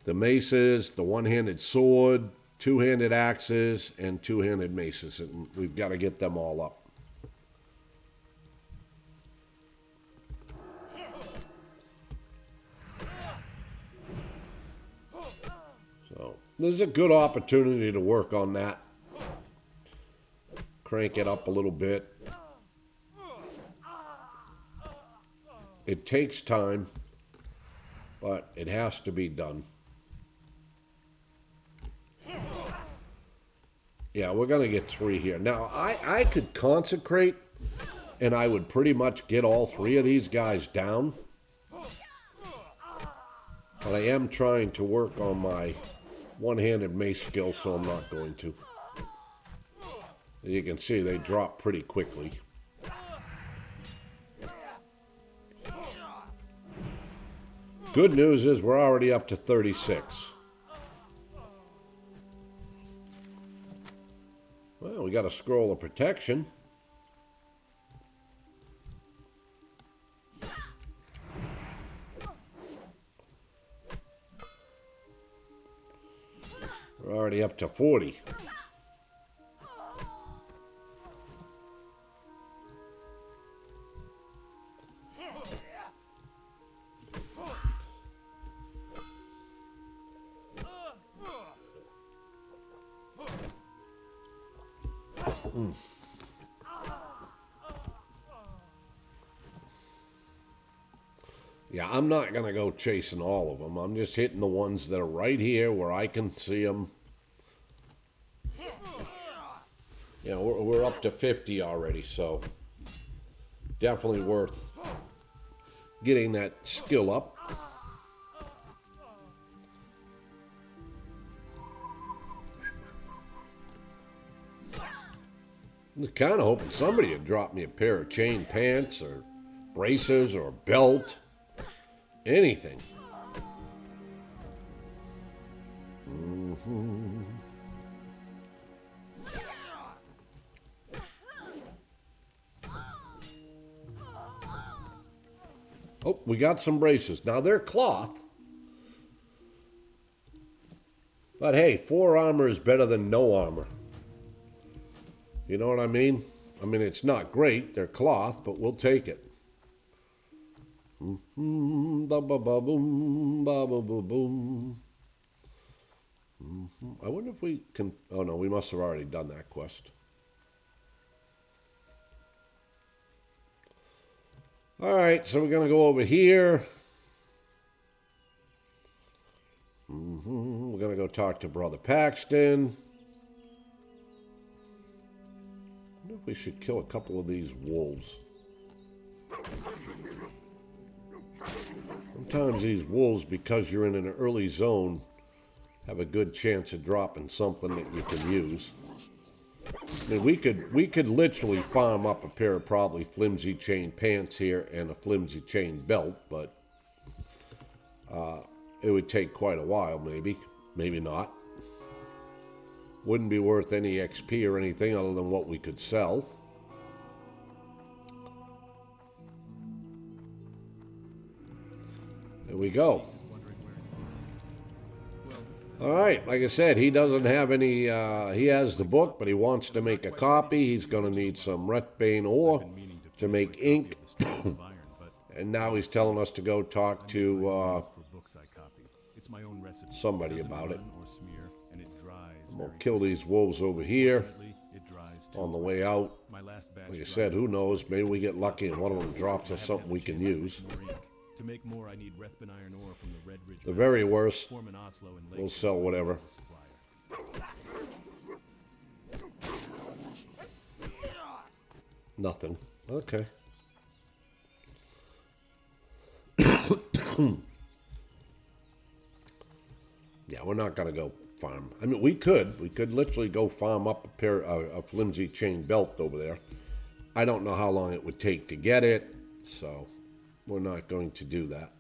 the maces, the one-handed sword, two-handed axes, and two-handed maces. And we've got to get them all up. So there's a good opportunity to work on that. Crank it up a little bit. It takes time, but it has to be done. Yeah, we're going to get 3 here. Now, I could consecrate, and I would pretty much get all 3 of these guys down. But I am trying to work on my one-handed mace skill, so I'm not going to. As you can see, they drop pretty quickly. Good news is we're already up to 36. Well, we got a scroll of protection. We're already up to 40. Yeah, I'm not going to go chasing all of them. I'm just hitting the ones that are right here where I can see them. You know, we're up to 50 already, so definitely worth getting that skill up. I'm kind of hoping somebody would drop me a pair of chain pants or braces or a belt. Anything. Oh, we got some braces. Now, they're cloth. But hey, 4 armor is better than no armor. You know what I mean? I mean, it's not great. They're cloth, but we'll take it. Ba-ba-ba-boom, ba-ba-ba-boom. I wonder if we can... Oh, no, we must have already done that quest. All right, so we're going to go over here. We're going to go talk to Brother Paxton. I wonder if we should kill a couple of these wolves. Sometimes these wolves, because you're in an early zone, have a good chance of dropping something that you can use. I mean, we could literally farm up a pair of probably flimsy chain pants here and a flimsy chain belt, but it would take quite a while, maybe not. Wouldn't be worth any XP or anything other than what we could sell. There we go. All right, like I said, he doesn't have any, he has the book, but he wants to make a copy. He's going to need some Redbane ore to make ink. And now he's telling us to go talk to somebody about it. We'll kill these wolves over here on the way out. Like I said, who knows? Maybe we get lucky and one of them drops us something we can use. To make more, I need Rathbun iron ore from the Redridge. The very worst, we'll sell whatever. Nothing. Okay. Yeah, we're not gonna go farm. I mean, we could literally go farm up a pair a flimsy chain belt over there. I don't know how long it would take to get it, so we're not going to do that.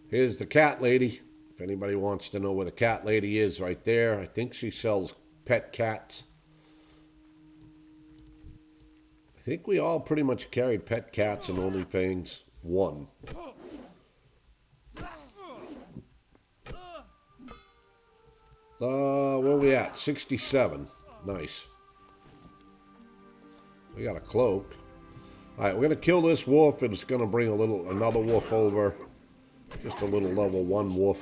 Here's the cat lady. If anybody wants to know where the cat lady is, right there. I think she sells pet cats. I think we all pretty much carried pet cats and only things one. Where are we at? 67. Nice. We got a cloak. All right, we're gonna kill this wolf, and it's gonna bring another wolf over. Just a little level 1 wolf.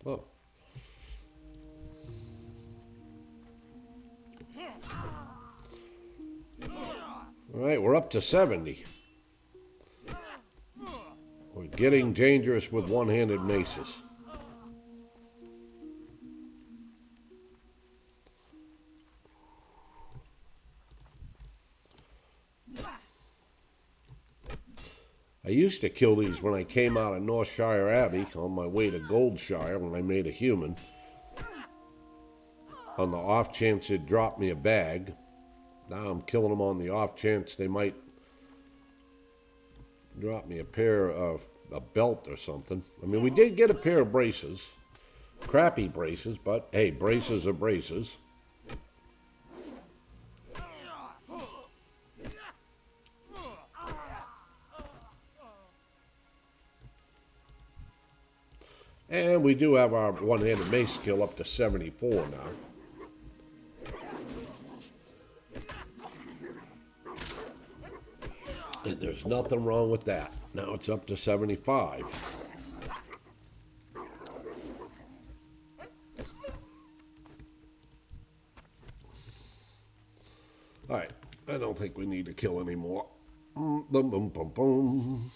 Oh. All right, we're up to 70. We're getting dangerous with one-handed maces. I used to kill these when I came out of Northshire Abbey on my way to Goldshire when I made a human. On the off chance it'd drop me a bag. Now I'm killing them on the off chance they might drop me a pair of a belt or something. I mean, we did get a pair of braces. Crappy braces, but hey, braces are braces. And we do have our one-handed mace skill up to 74 now. And there's nothing wrong with that. Now it's up to 75. All right, I don't think we need to kill anymore. Boom, boom, boom, boom.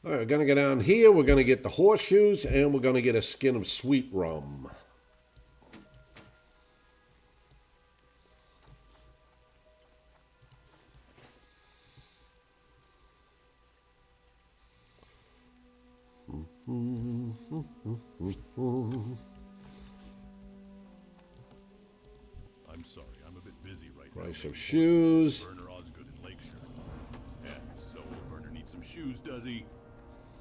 All right, we're going to go down here. We're going to get the horseshoes, and we're going to get a skin of sweet rum. I'm sorry, I'm a bit busy right now. Price of shoes. Werner Osgood in Lakeshire. Yeah, so Werner needs some shoes, does he?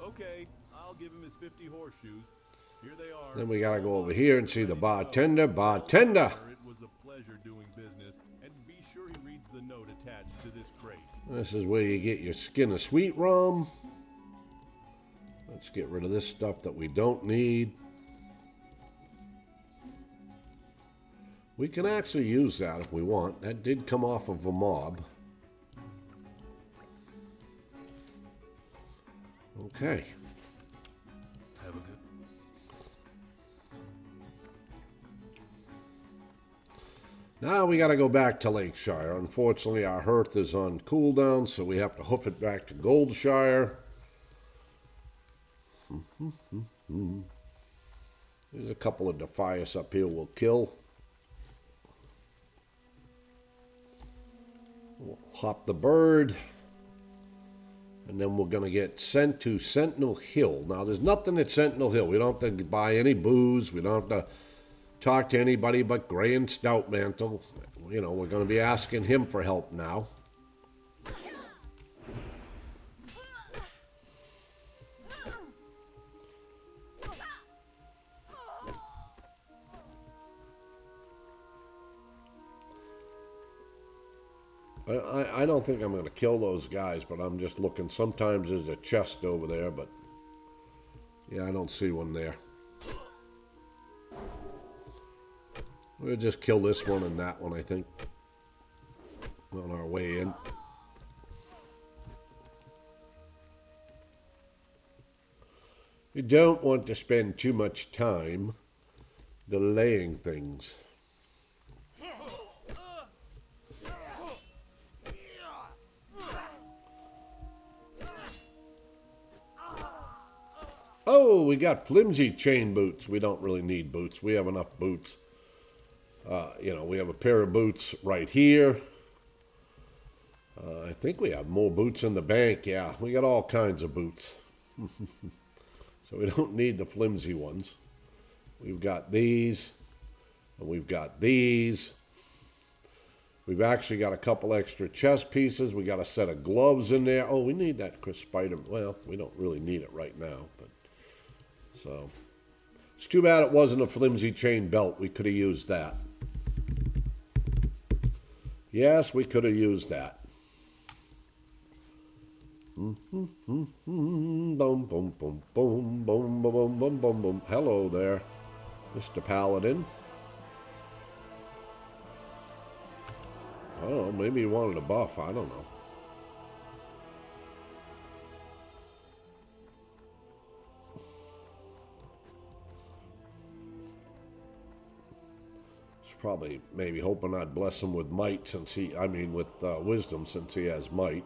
Okay, I'll give him his 50 horseshoes. Here they are. Then we got to go over here and see the bartender. Bartender! It was a pleasure doing business, and be sure he reads the note attached to this crate. This is where you get your skin of sweet rum. Let's get rid of this stuff that we don't need. We can actually use that if we want. That did come off of a mob. Okay. Have a good. Now we got to go back to Lakeshire. Unfortunately, our hearth is on cooldown, so we have to hoof it back to Goldshire. There's a couple of Defias up here we'll kill. We'll hop the bird. And then we're going to get sent to Sentinel Hill. Now, there's nothing at Sentinel Hill. We don't have to buy any booze. We don't have to talk to anybody but Gray and Stoutmantle. You know, we're going to be asking him for help now. I don't think I'm going to kill those guys, but I'm just looking. Sometimes there's a chest over there, but yeah, I don't see one there. We'll just kill this one and that one, I think, on our way in. We don't want to spend too much time delaying things. Oh, we got flimsy chain boots. We don't really need boots. We have enough boots. You know, we have a pair of boots right here. I think we have more boots in the bank. Yeah, we got all kinds of boots. So we don't need the flimsy ones. We've got these, and we've got these. We've actually got a couple extra chest pieces. We got a set of gloves in there. Oh, we need that Chris Spider. Well, we don't really need it right now, but so it's too bad it wasn't a flimsy chain belt. We could have used that. Yes, we could have used that. Boom, boom, boom, boom, boom, boom, boom, boom, boom, boom. Hello there, Mr. Paladin. Oh, maybe he wanted a buff. I don't know. He's probably maybe hoping I'd bless him with might since he, I mean with wisdom since he has might.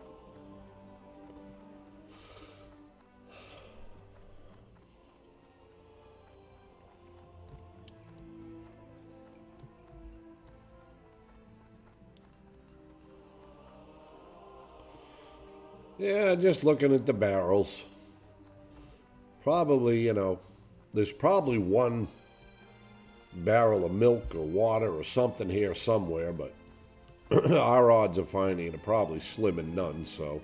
Yeah, just looking at the barrels. Probably, you know, there's probably one barrel of milk or water or something here somewhere, but our odds of finding it are probably slim and none, so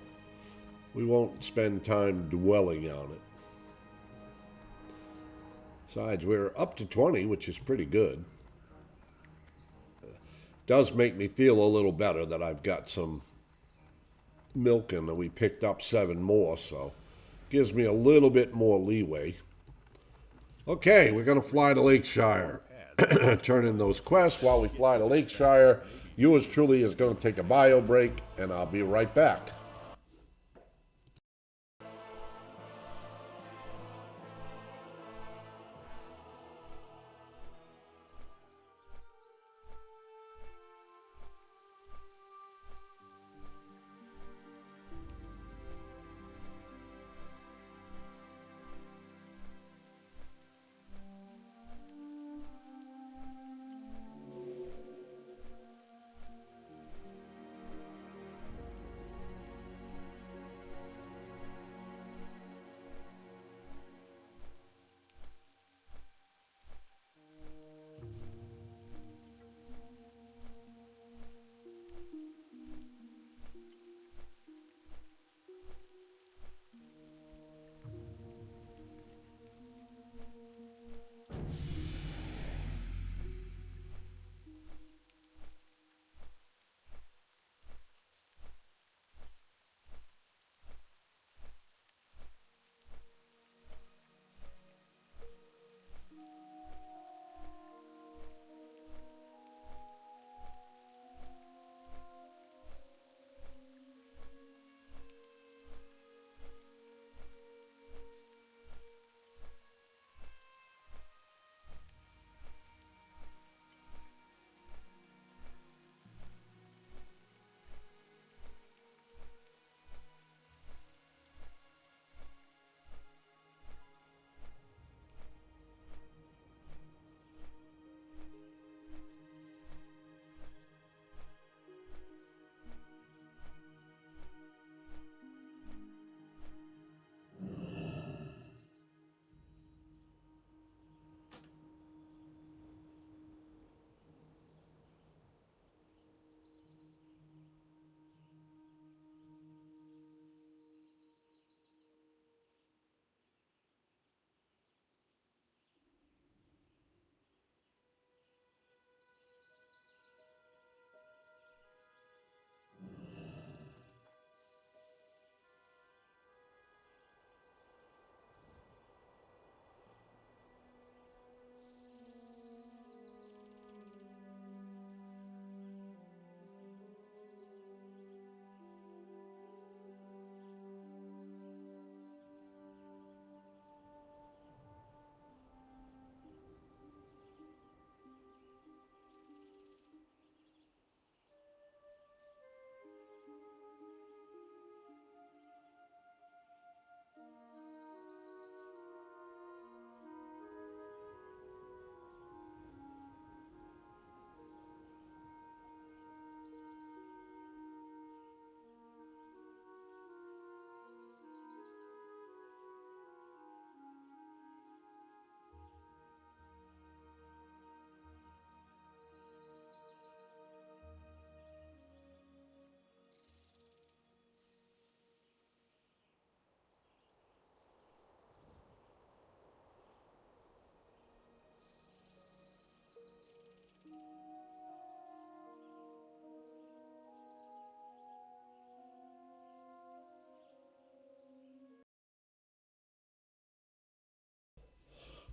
we won't spend time dwelling on it. Besides, we're up to 20, which is pretty good. Does make me feel a little better that I've got some milk and we picked up 7 more, so gives me a little bit more leeway. Okay, we're going to fly to Lakeshire. Turn in those quests while we fly to Lakeshire. Yours truly is going to take a bio break, and I'll be right back.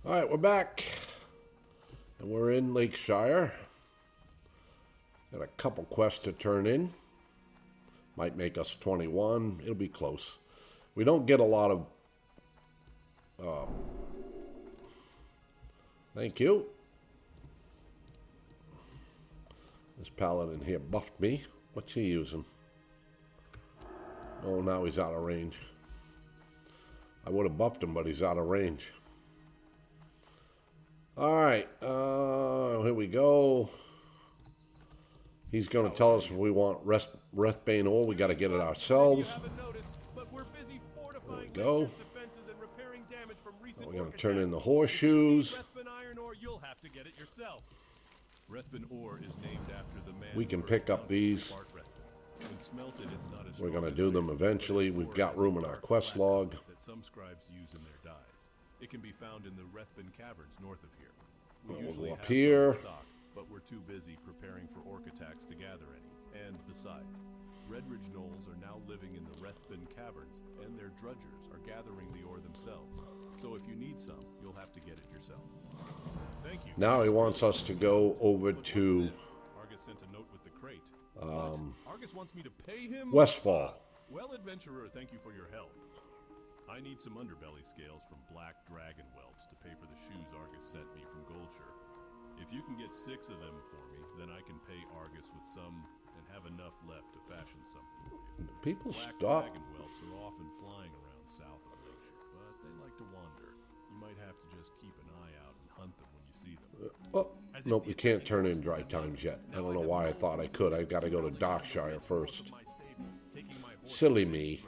All right, we're back. And we're in Lakeshire. Got a couple quests to turn in. Might make us 21. It'll be close. We don't get a lot of... thank you. This Paladin here buffed me. What's he using? Oh, now he's out of range. I would have buffed him, but he's out of range. Alright, here we go. He's going to tell us if we want Wrathbane ore. We got to get it ourselves. There we go. We're going to turn in the horseshoes. We can pick up these. We're going to do them eventually. We've got room in our quest log. That some scribes use in their dyes. It can be found in the Wrathbane caverns north of here. We We'll usually go up have here. some in stock, but we're too busy preparing for orc attacks to gather any. And besides, Redridge gnolls are now living in the Wrathbane caverns, and their drudgers are gathering the ore themselves. So if you need some, you'll have to get it yourself. Thank you. Now he wants us to go over to Argus sent a note with the crate. Argus wants me to pay him? Westfall. Well, adventurer, thank you for your help. I need some underbelly scales from black dragon whelps to pay for the shoes Argus sent me from Goldshire. If you can get 6 of them for me, then I can pay Argus with some and have enough left to fashion something for you. People Black stop. dragon whelps are often flying around south of Lakeshire, but they like to wander. You might have to just keep an eye out and hunt them when you see them. Oh, nope, we can't turn in dry times yet. I don't know why I thought I could. I've got to go to Darkshire first. Silly me.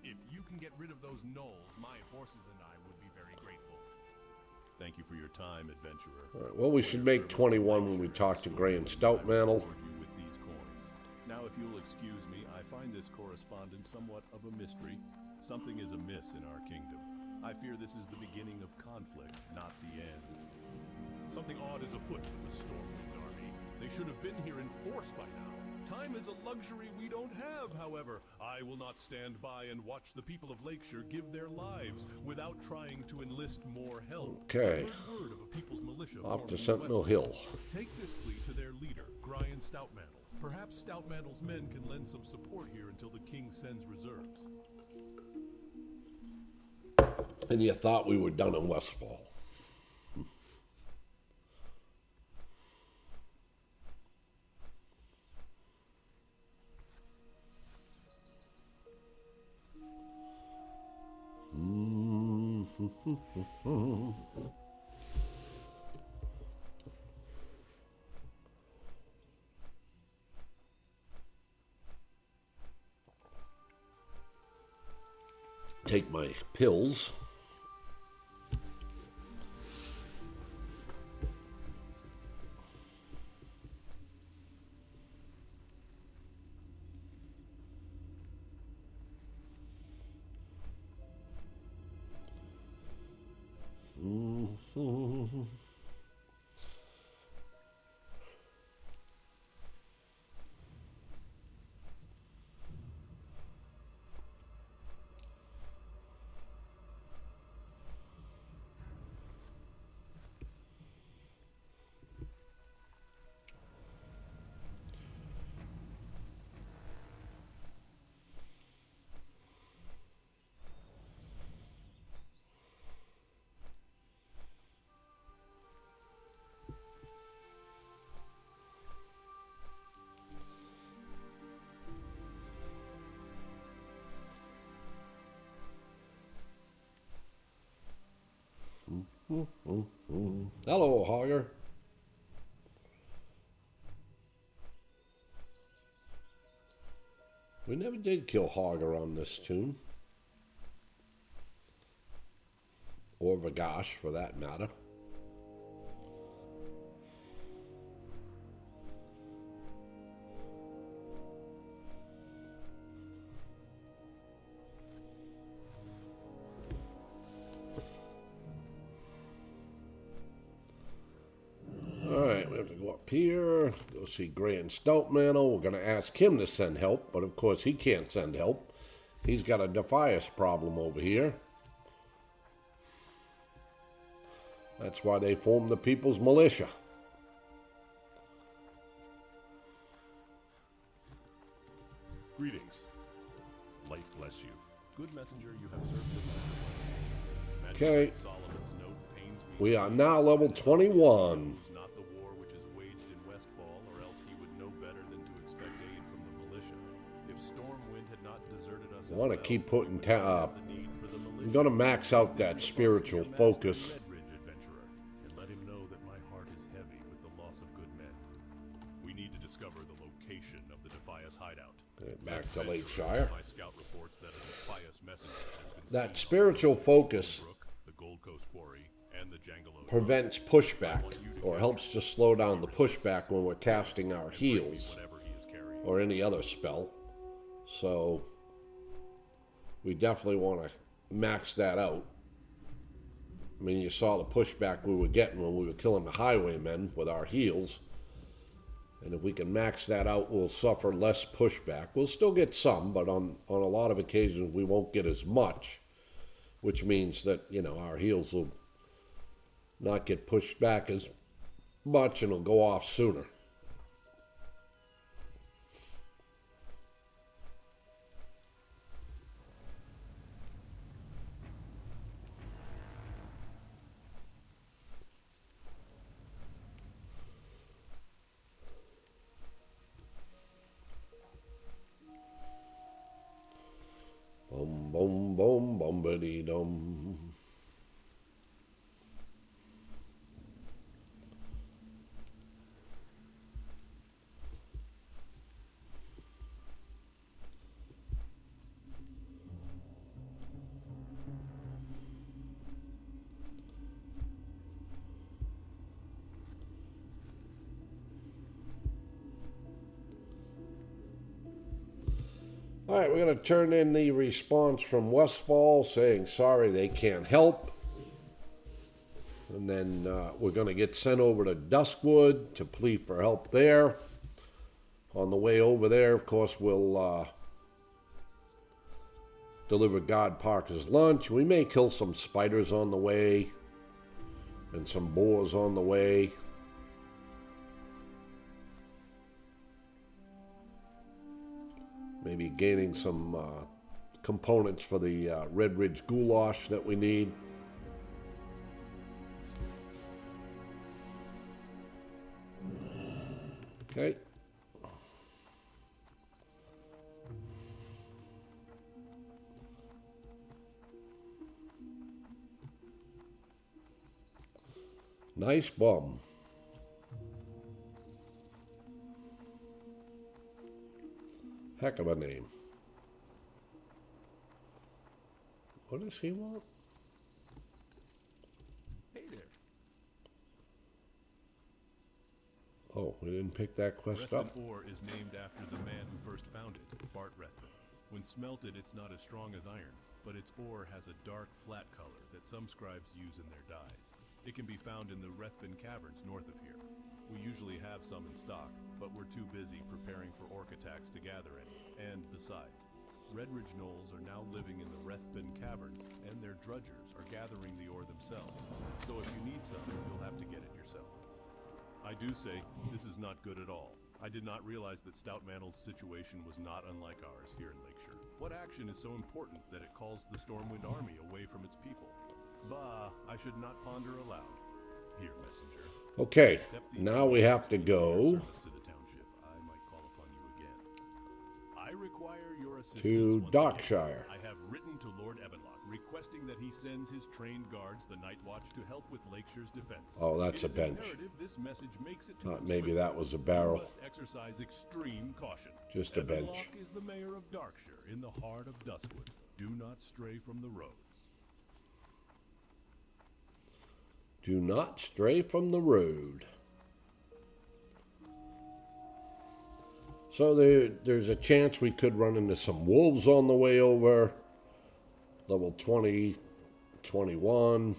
If you can get rid of those gnolls, my horses and I would be very grateful. Thank you for your time, adventurer. All right, well, we should make 21 when we talk to Gray and Stoutmantle. With these coins. Now, if you'll excuse me, I find this correspondence somewhat of a mystery. Something is amiss in our kingdom. I fear this is the beginning of conflict, not the end. Something odd is afoot with the Stormwind army. They should have been here in force by now. Time is a luxury we don't have, however. I will not stand by and watch the people of Lakeshire give their lives without trying to enlist more help. Okay. I've heard word of a people's militia Off to forming in Sentinel Westfall. Hill. Take this plea to their leader, Brian Stoutmantle. Perhaps Stoutmantle's men can lend some support here until the king sends reserves. And you thought we were done in Westfall. Take my pills. Hello, Hogger. We never did kill Hogger on this tune. Or Vagash, for that matter. Alright, we have to go up here, go see Gray and Stoutmantle. We're going to ask him to send help, but of course he can't send help. He's got a Defias problem over here. That's why they formed the People's Militia. Greetings. Light bless you. Good messenger, you have served us. Okay. Solomon's note pains me. We are now level 21. Not the war which is waged in Westfall, or else he would know better than to expect aid from the militia. If Stormwind had not deserted us, I want to keep putting I'm I'm going to max out that spiritual focus. Redridge adventurer, and let him know that my heart is heavy with the loss of good men. We need to discover the location of the Defias hideout. Back to Lakeshire. My scout reports that a Defias messenger has been That seen spiritual focus Brook, the Gold Coast Quarry, and the Jangalo. prevents pushback, or helps to slow down the pushback when we're casting our heals Whatever he is carrying. or any other spell. So we definitely want to max that out. I mean, you saw the pushback we were getting when we were killing the highwaymen with our heals. And if we can max that out, we'll suffer less pushback. We'll still get some, but on a lot of occasions we won't get as much, which means that, you know, our heals will not get pushed back as much and it'll go off sooner. Boom, boom, boom, bumpity dum. All right, we're going to turn in the response from Westfall saying sorry they can't help. And then we're going to get sent over to Duskwood to plead for help there. On the way over there, of course, we'll deliver God Parker's lunch. We may kill some spiders on the way and some boars on the way. Maybe gaining some components for the Redridge goulash that we need. Okay. Nice bum. Heck of a name. What does he want? Hey there. Oh, we didn't pick that quest up. Rethven ore is named after the man who first found it, Bart Rethven. When smelted, it's not as strong as iron, but its ore has a dark, flat color that some scribes use in their dyes. It can be found in the Rethven caverns north of here. We usually have some in stock, but we're too busy preparing for orc attacks to gather any. And besides, Redridge gnolls are now living in the Rethven caverns, and their drudgers are gathering the ore themselves. So if you need some, you'll have to get it yourself. I do say, this is not good at all. I did not realize that Stoutmantle's situation was not unlike ours here in Lakeshire. What action is so important that it calls the Stormwind army away from its people? Bah, I should not ponder aloud. Here, messenger. Okay, now we have to go To the township, I might call upon you again. I require your assistance to once Darkshire. again. I have written to Lord Ebenlock, requesting that he sends his trained guards, the Night Watch, to help with Lakeshire's defense. Oh, that's It a is bench. imperative this message makes it to Thought him maybe swiftly. that was a You barrel. must exercise extreme caution. Just a bench. Ebenlock is the mayor of Darkshire, in the heart of Duskwood. Do not stray from the roads. Do not stray from the road. So there's a chance we could run into some wolves on the way over. Level 20, 21.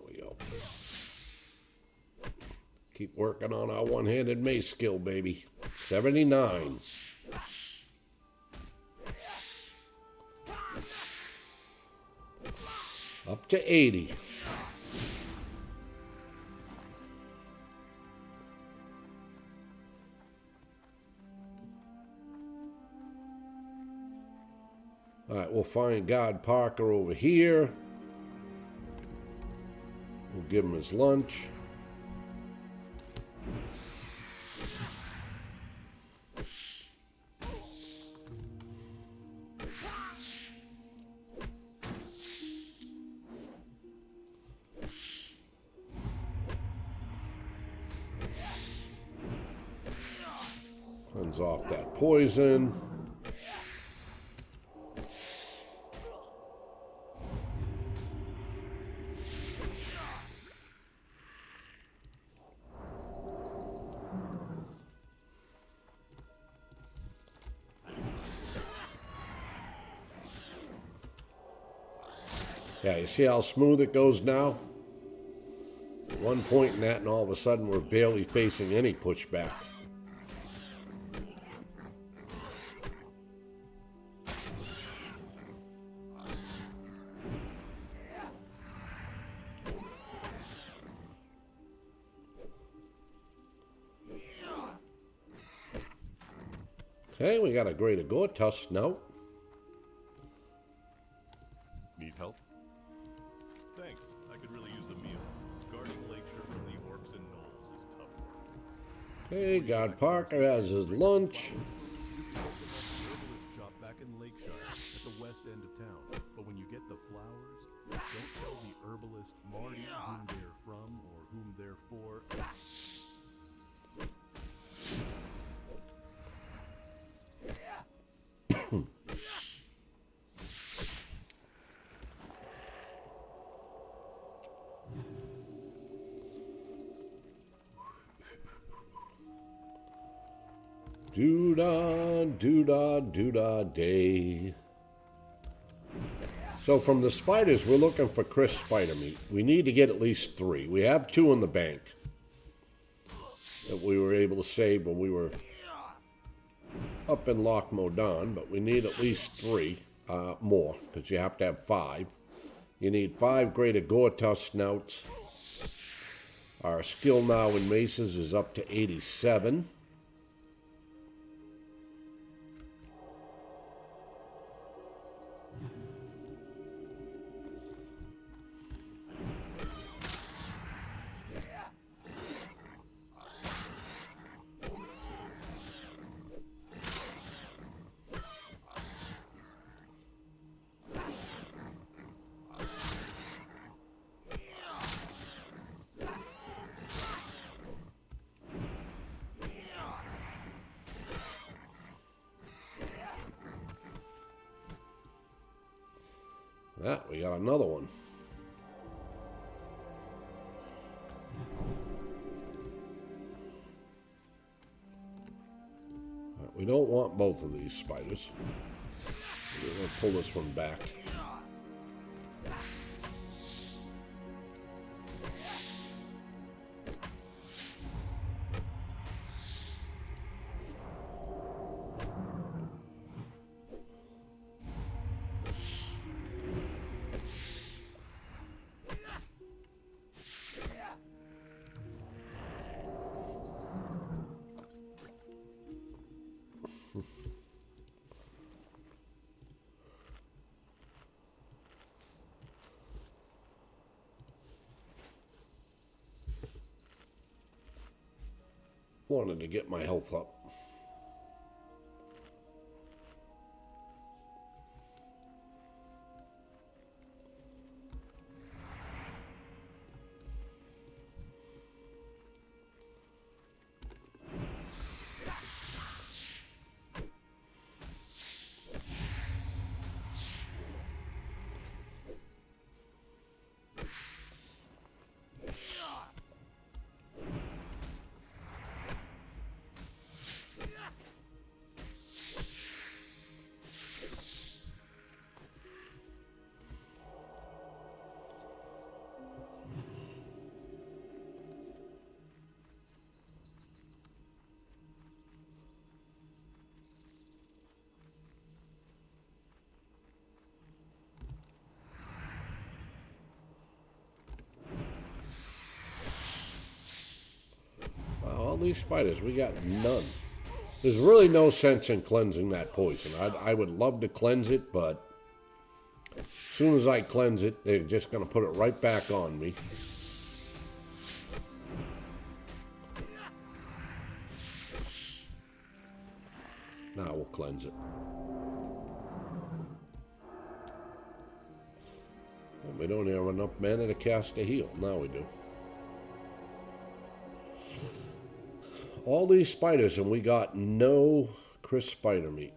we go. Keep working on our one-handed mace skill, baby. 79. Up to 80. All right, we'll find God Parker over here. We'll give him his lunch. Cleanse off that poison. Yeah, you see how smooth it goes now? At one point in that, and all of a sudden we're barely facing any pushback. Okay, we got a greater Gortus now. Need help? Thanks. I could really use the meal. Guarding Lakeshore from the orcs and gnolls is tough work. Okay, God Parker has his lunch. Herbalist shop back in Lakeshire at the west end of town. But when you get the flowers, don't tell the herbalist Marty whom they're from or whom they're for. Doo-dah, doo-dah, doo-dah day. So from the spiders, we're looking for crisp spider meat. We need to get at least 3. We have 2 in the bank that we were able to save when we were up in Loch Modan, but we need at least 3 more, because you have to have 5. You need 5 greater Gortus snouts. Our skill now in maces is up to 87. Ah, we got another one. We don't want both of these spiders. We're going to pull this one back. Wanted to get my health up. All these spiders, we got none. There's really no sense in cleansing that poison. I would love to cleanse it, but as soon as I cleanse it, they're just going to put it right back on me. Now we'll cleanse it. Well, we don't have enough mana to cast a heal. Now we do. All these spiders, and we got no crisp spider meat.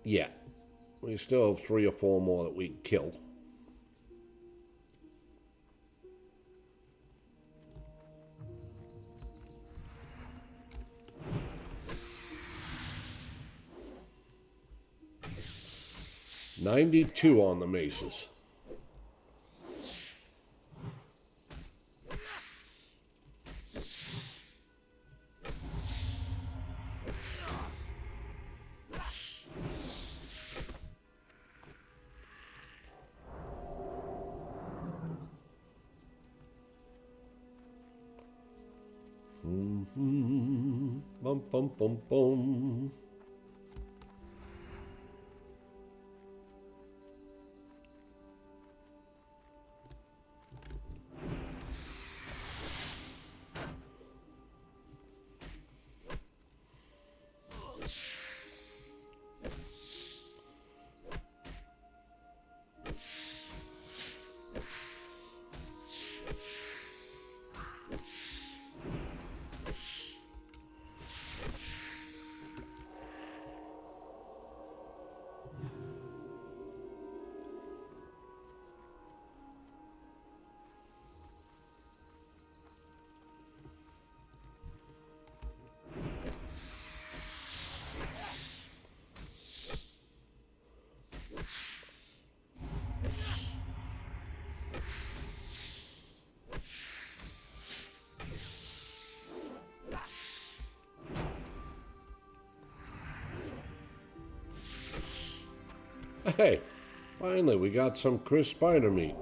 Yet. We still have 3 or 4 more that we can kill. $92 on the maces. Bum, bum, bum, bum. Hey, finally we got some crisp spider meat.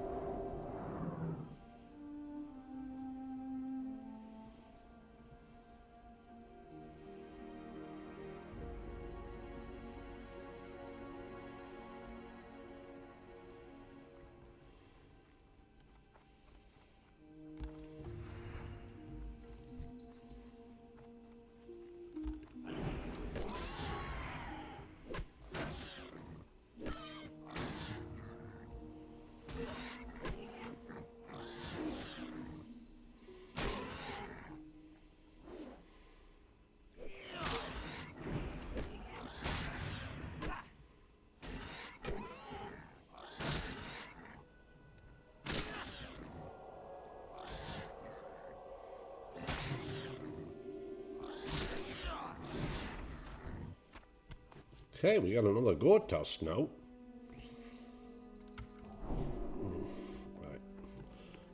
Okay, we got another Gortusk now. Right.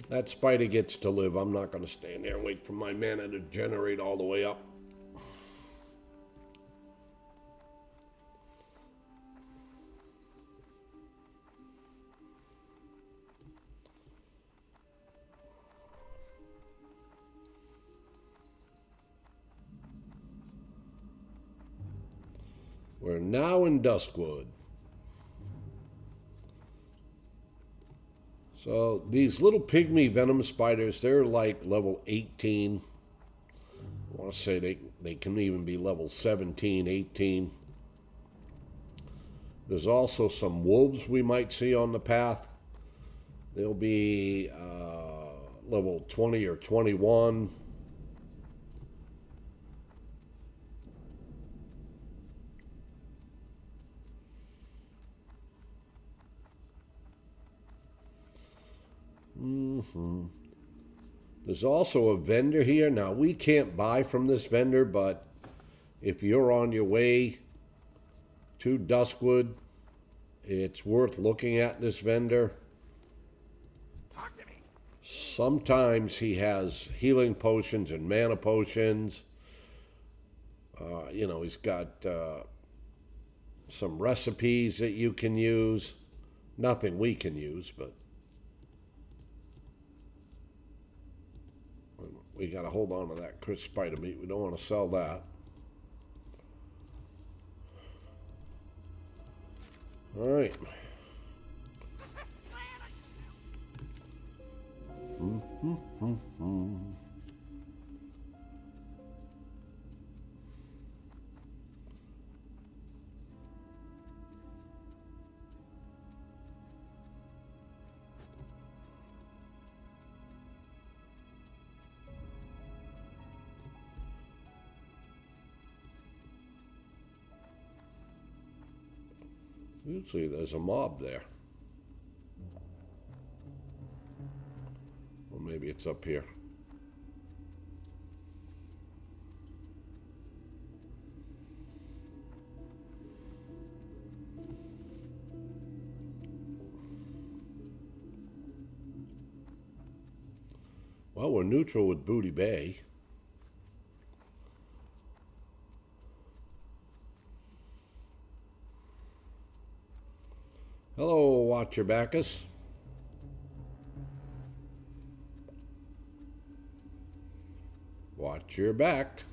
That spider gets to live. I'm not going to stand there and wait for my mana to generate all the way up. We're now in Duskwood. So these little pygmy venom spiders, they're like level 18. I want to say they can even be level 17, 18. There's also some wolves we might see on the path. They'll be level 20 or 21. There's also a vendor here. Now, we can't buy from this vendor, but if you're on your way to Duskwood, it's worth looking at this vendor. Talk to me. Sometimes he has healing potions and mana potions. You know, he's got some recipes that you can use. Nothing we can use, but we got to hold on to that crisp spider meat. We don't want to sell that. All right. Usually there's a mob there. Or maybe it's up here. Well, we're neutral with Booty Bay. Hello, Watcher Bacchus. Watch your back.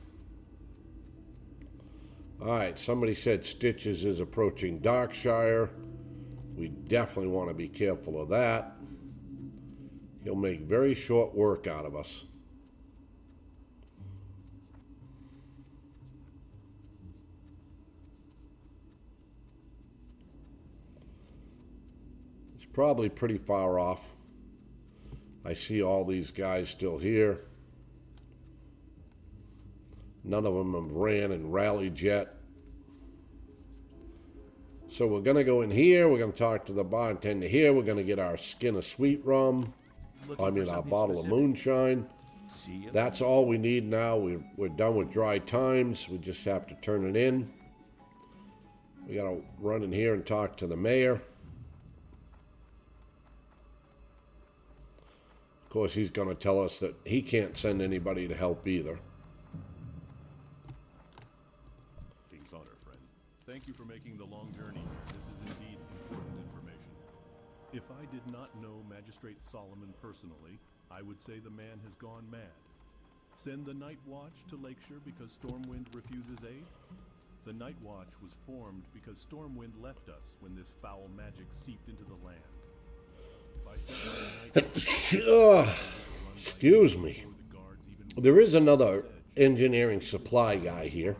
Alright, somebody said Stitches is approaching Darkshire. We definitely want to be careful of that. He'll make very short work out of us. He's probably pretty far off. I see all these guys still here. None of them have ran and rallied yet. So we're going to go in here. We're going to talk to the bartender here. We're going to get our skin of sweet rum. Our bottle of moonshine. That's all we need now. We're done with dry times. We just have to turn it in. We got to run in here and talk to the mayor. Of course, he's going to tell us that he can't send anybody to help either. King's honor, friend. Thank you for making the long journey. This is indeed important information. If I did not know Magistrate Solomon personally, I would say the man has gone mad. Send the Night Watch to Lakeshire because Stormwind refuses aid? The Night Watch was formed because Stormwind left us when this foul magic seeped into the land. Excuse me. There is another engineering supply guy here.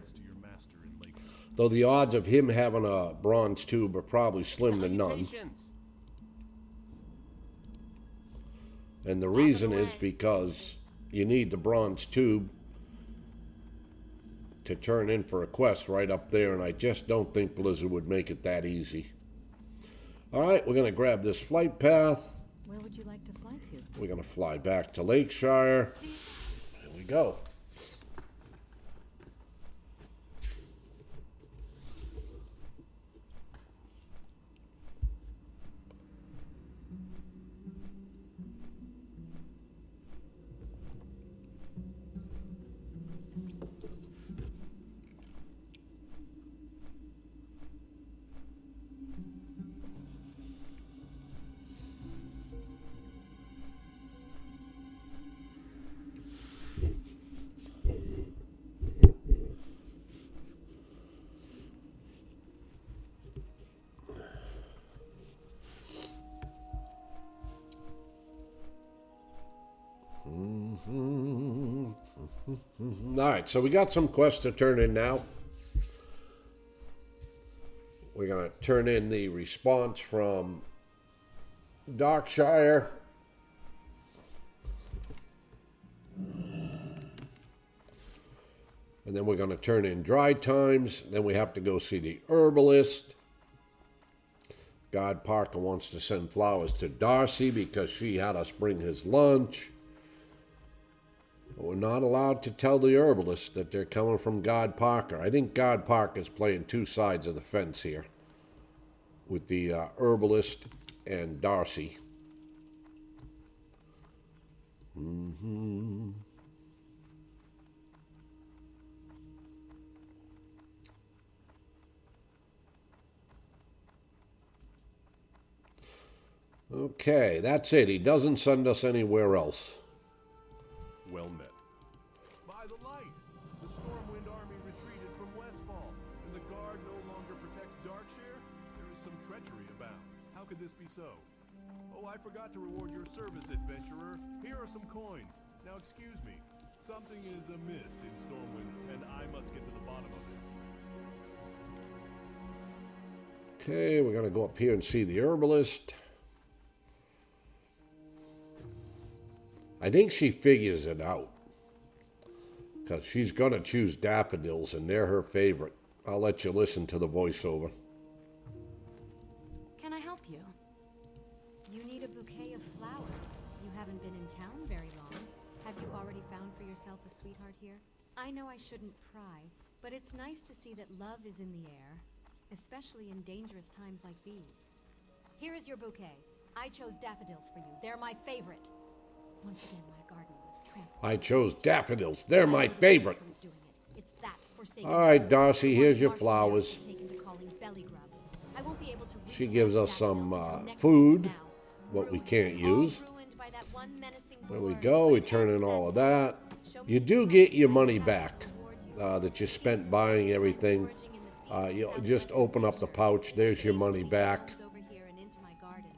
Though the odds of him having a bronze tube are probably slim to none. And the reason is because you need the bronze tube to turn in for a quest right up there, and I just don't think Blizzard would make it that easy. Alright, we're going to grab this flight path. Where would you like to fly to? We're going to fly back to Lakeshire. Here we go. Alright, so we got some quests to turn in now. We're going to turn in the response from Darkshire. And then we're going to turn in Dry Times. Then we have to go see the herbalist. God Parker wants to send flowers to Darcy because she had us bring his lunch. But we're not allowed to tell the herbalist that they're coming from God Parker. I think God Parker's playing two sides of the fence here with the herbalist and Darcy. Okay, that's it. He doesn't send us anywhere else. Well met. By the light! The Stormwind army retreated from Westfall, and the guard no longer protects Darkshire? There is some treachery abound. How could this be so? Oh, I forgot to reward your service, adventurer. Here are some coins. Now excuse me. Something is amiss in Stormwind, and I must get to the bottom of it. Okay, we're gonna go up here and see the herbalist. I think she figures it out. Because she's gonna choose daffodils, and they're her favorite. I'll let you listen to the voiceover. Can I help you? You need a bouquet of flowers. You haven't been in town very long. Have you already found for yourself a sweetheart here? I know I shouldn't pry, but it's nice to see that love is in the air, especially in dangerous times like these. Here is your bouquet. I chose daffodils for you. They're my favorite. Once again, my garden was trampled. I chose daffodils. They're my favorite. Who's doing it? It's that forsaken All right, child. Darcy, here's your Marshall flowers. is taken to calling belly grub. I won't be able to She read gives those us some daffodils until next food, season now. what we Ruined. can't use. All ruined by that one menacing There we boar. go. We But turn in thanks, all of Magnus. that. Show me You the do house get your and money I'll back reward you. that you Choose spent to buying spend everything. time foraging in the fields You southwest just of open up the Glacier. pouch. There's your money Occasionally back. he comes over here and into my garden.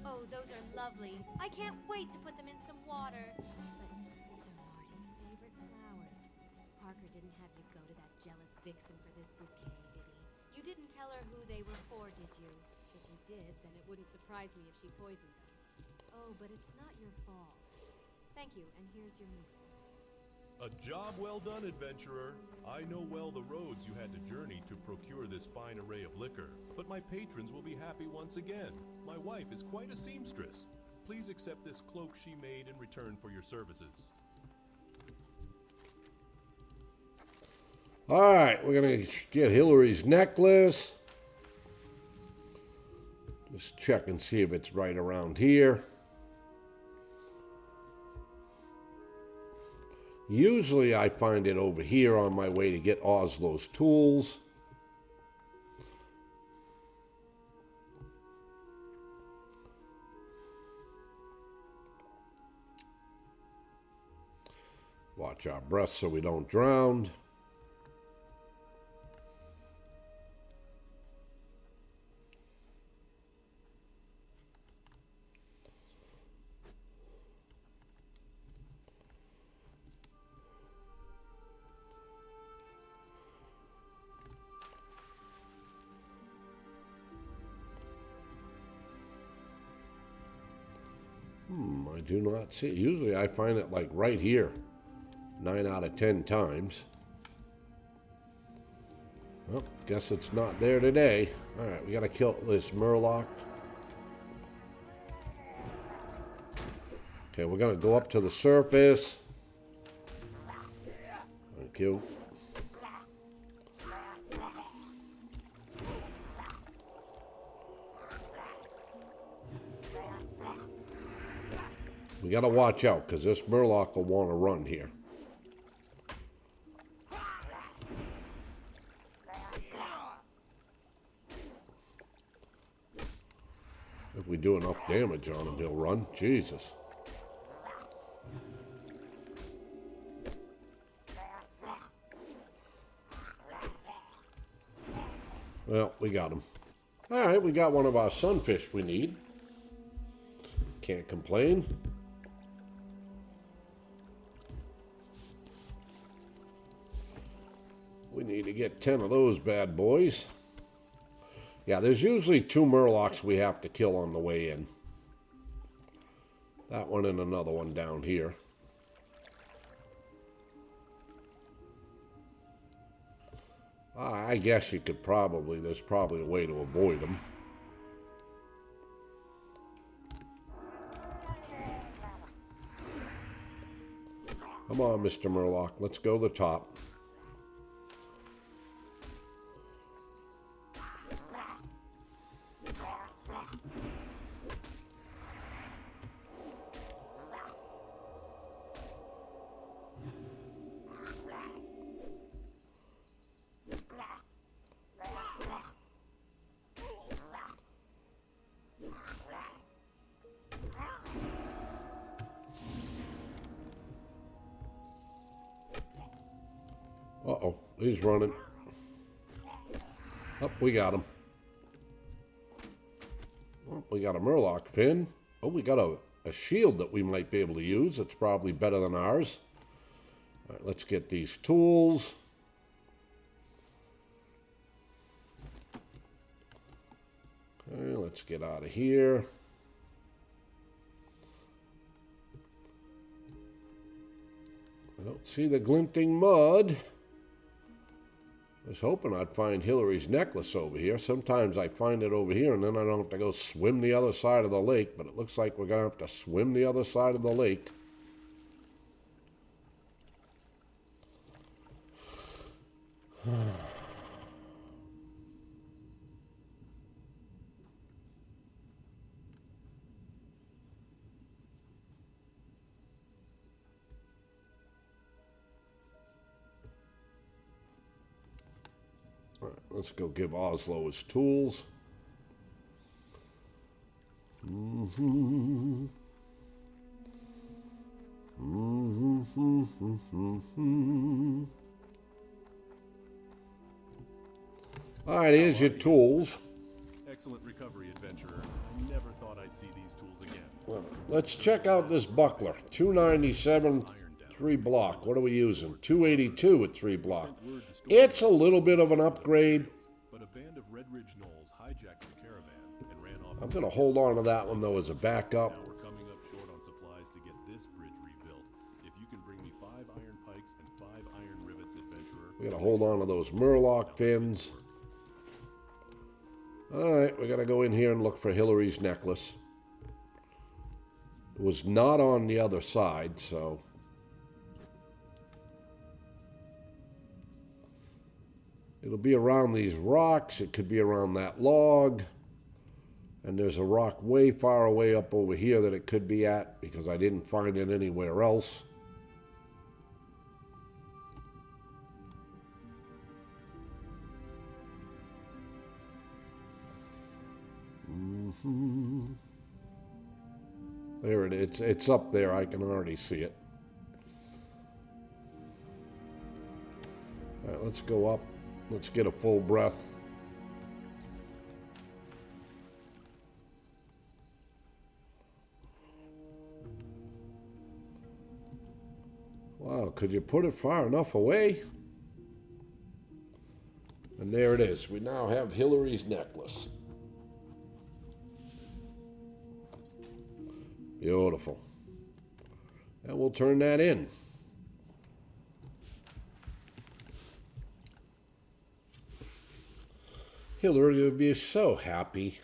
Oh, those are lovely. I can't wait to put them in some water. But these are Marty's favorite flowers. Parker didn't have you go to that jealous vixen for this bouquet, did he? You didn't tell her who they were for, did you? If you did, then it wouldn't surprise me if she poisoned them. Oh, but it's not your fault. Thank you, and here's your meat. A job well done, adventurer. I know well the roads you had to journey to procure this fine array of liquor, but my patrons will be happy once again. My wife is quite a seamstress. Please accept this cloak she made in return for your services. All right, we're going to get Hillary's necklace. Just check and see if it's right around here. Usually I find it over here on my way to get Oslo's tools. Watch our breath so we don't drown. I do not see it. Usually I find it like right here. 9 out of 10 times. Well, guess it's not there today. Alright, we gotta kill this Murloc. Okay, we're gonna go up to the surface. Thank you. We gotta watch out, because this Murloc will want to run here. If we do enough damage on him, he'll run. Jesus. Well, we got him. Alright, we got one of our sunfish we need. Can't complain. We need to get 10 of those bad boys. Yeah, there's usually 2 Murlocs we have to kill on the way in. That one and another one down here. I guess you could probably, there's probably a way to avoid them. Come on, Mr. Murloc, let's go to the top. Uh-oh, he's running. Oh, we got him. Oh, we got a Murloc fin. Oh, we got a shield that we might be able to use. It's probably better than ours. All right, let's get these tools. Okay, let's get out of here. I don't see the glinting mud. I was hoping I'd find Hillary's necklace over here. Sometimes I find it over here and then I don't have to go swim the other side of the lake, but it looks like we're going to have to swim the other side of the lake. All right, let's go give Oslo his tools. All right, here's your tools. Excellent recovery, adventurer. I never thought I'd see these tools again. Well, let's check out this buckler. 297, 3 block. What are we using? 282 at 3 block. It's a little bit of an upgrade. But a band of Redridge gnolls hijacked the caravan and ran off. I'm going to hold on to that one, though, as a backup. Now we're coming up short on supplies to get this bridge rebuilt. If you can bring me 5 iron pikes and 5 iron rivets, adventurer. We got to hold on to those Murloc fins. All right, we got to go in here and look for Hillary's necklace. It was not on the other side, so... It'll be around these rocks. It could be around that log. And there's a rock way far away up over here that it could be at because I didn't find it anywhere else. There it is. It's up there. I can already see it. All right, let's go up. Let's get a full breath. Wow, could you put it far enough away? And there it is. We now have Hillary's necklace. Beautiful. And we'll turn that in. Hillary would be so happy.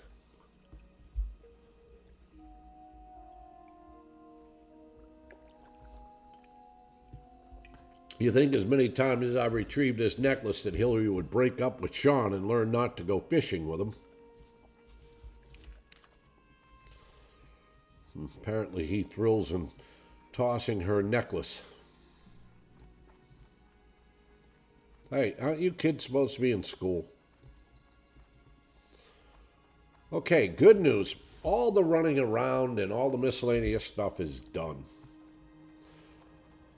You think as many times as I've retrieved this necklace that Hillary would break up with Sean and learn not to go fishing with him. Apparently he thrills in tossing her necklace. Hey, aren't you kids supposed to be in school? Okay, good news. All the running around and all the miscellaneous stuff is done.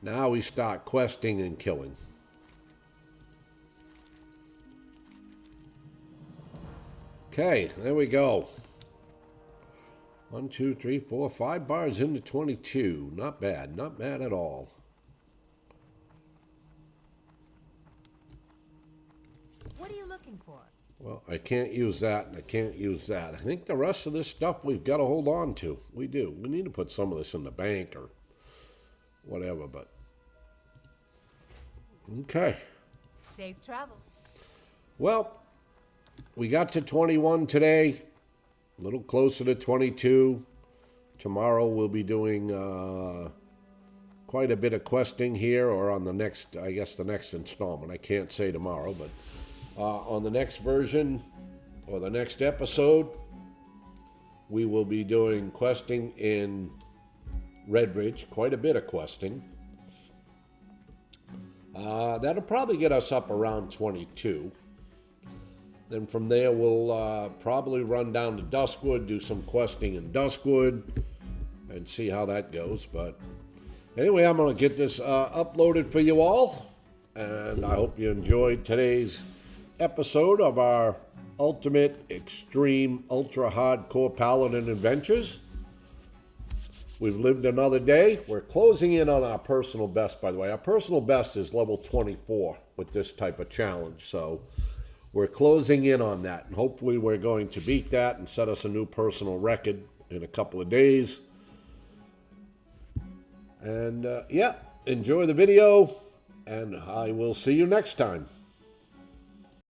Now we start questing and killing. Okay, there we go. 1, 2, 3, 4, 5 bars into 22. Not bad, not bad at all. What are you looking for? Well, I can't use that and I can't use that. I think the rest of this stuff we've got to hold on to. We do. We need to put some of this in the bank or whatever, but... Okay. Safe travel. Well, we got to 21 today. A little closer to 22. Tomorrow we'll be doing quite a bit of questing here, or on the next, I guess the next installment. I can't say tomorrow, but on the next version, or the next episode, we will be doing questing in Redridge. Quite a bit of questing. That'll probably get us up around 22. Then from there, we'll probably run down to Duskwood, do some questing in Duskwood, and see how that goes. But anyway, I'm going to get this uploaded for you all. and I hope you enjoyed today's episode of our Ultimate Extreme Ultra Hardcore Paladin Adventures. We've lived another day. We're closing in on our personal best, by the way. Our personal best is level 24 with this type of challenge, so we're closing in on that, and hopefully we're going to beat that and set us a new personal record in a couple of days. And yeah, enjoy the video, and I will see you next time.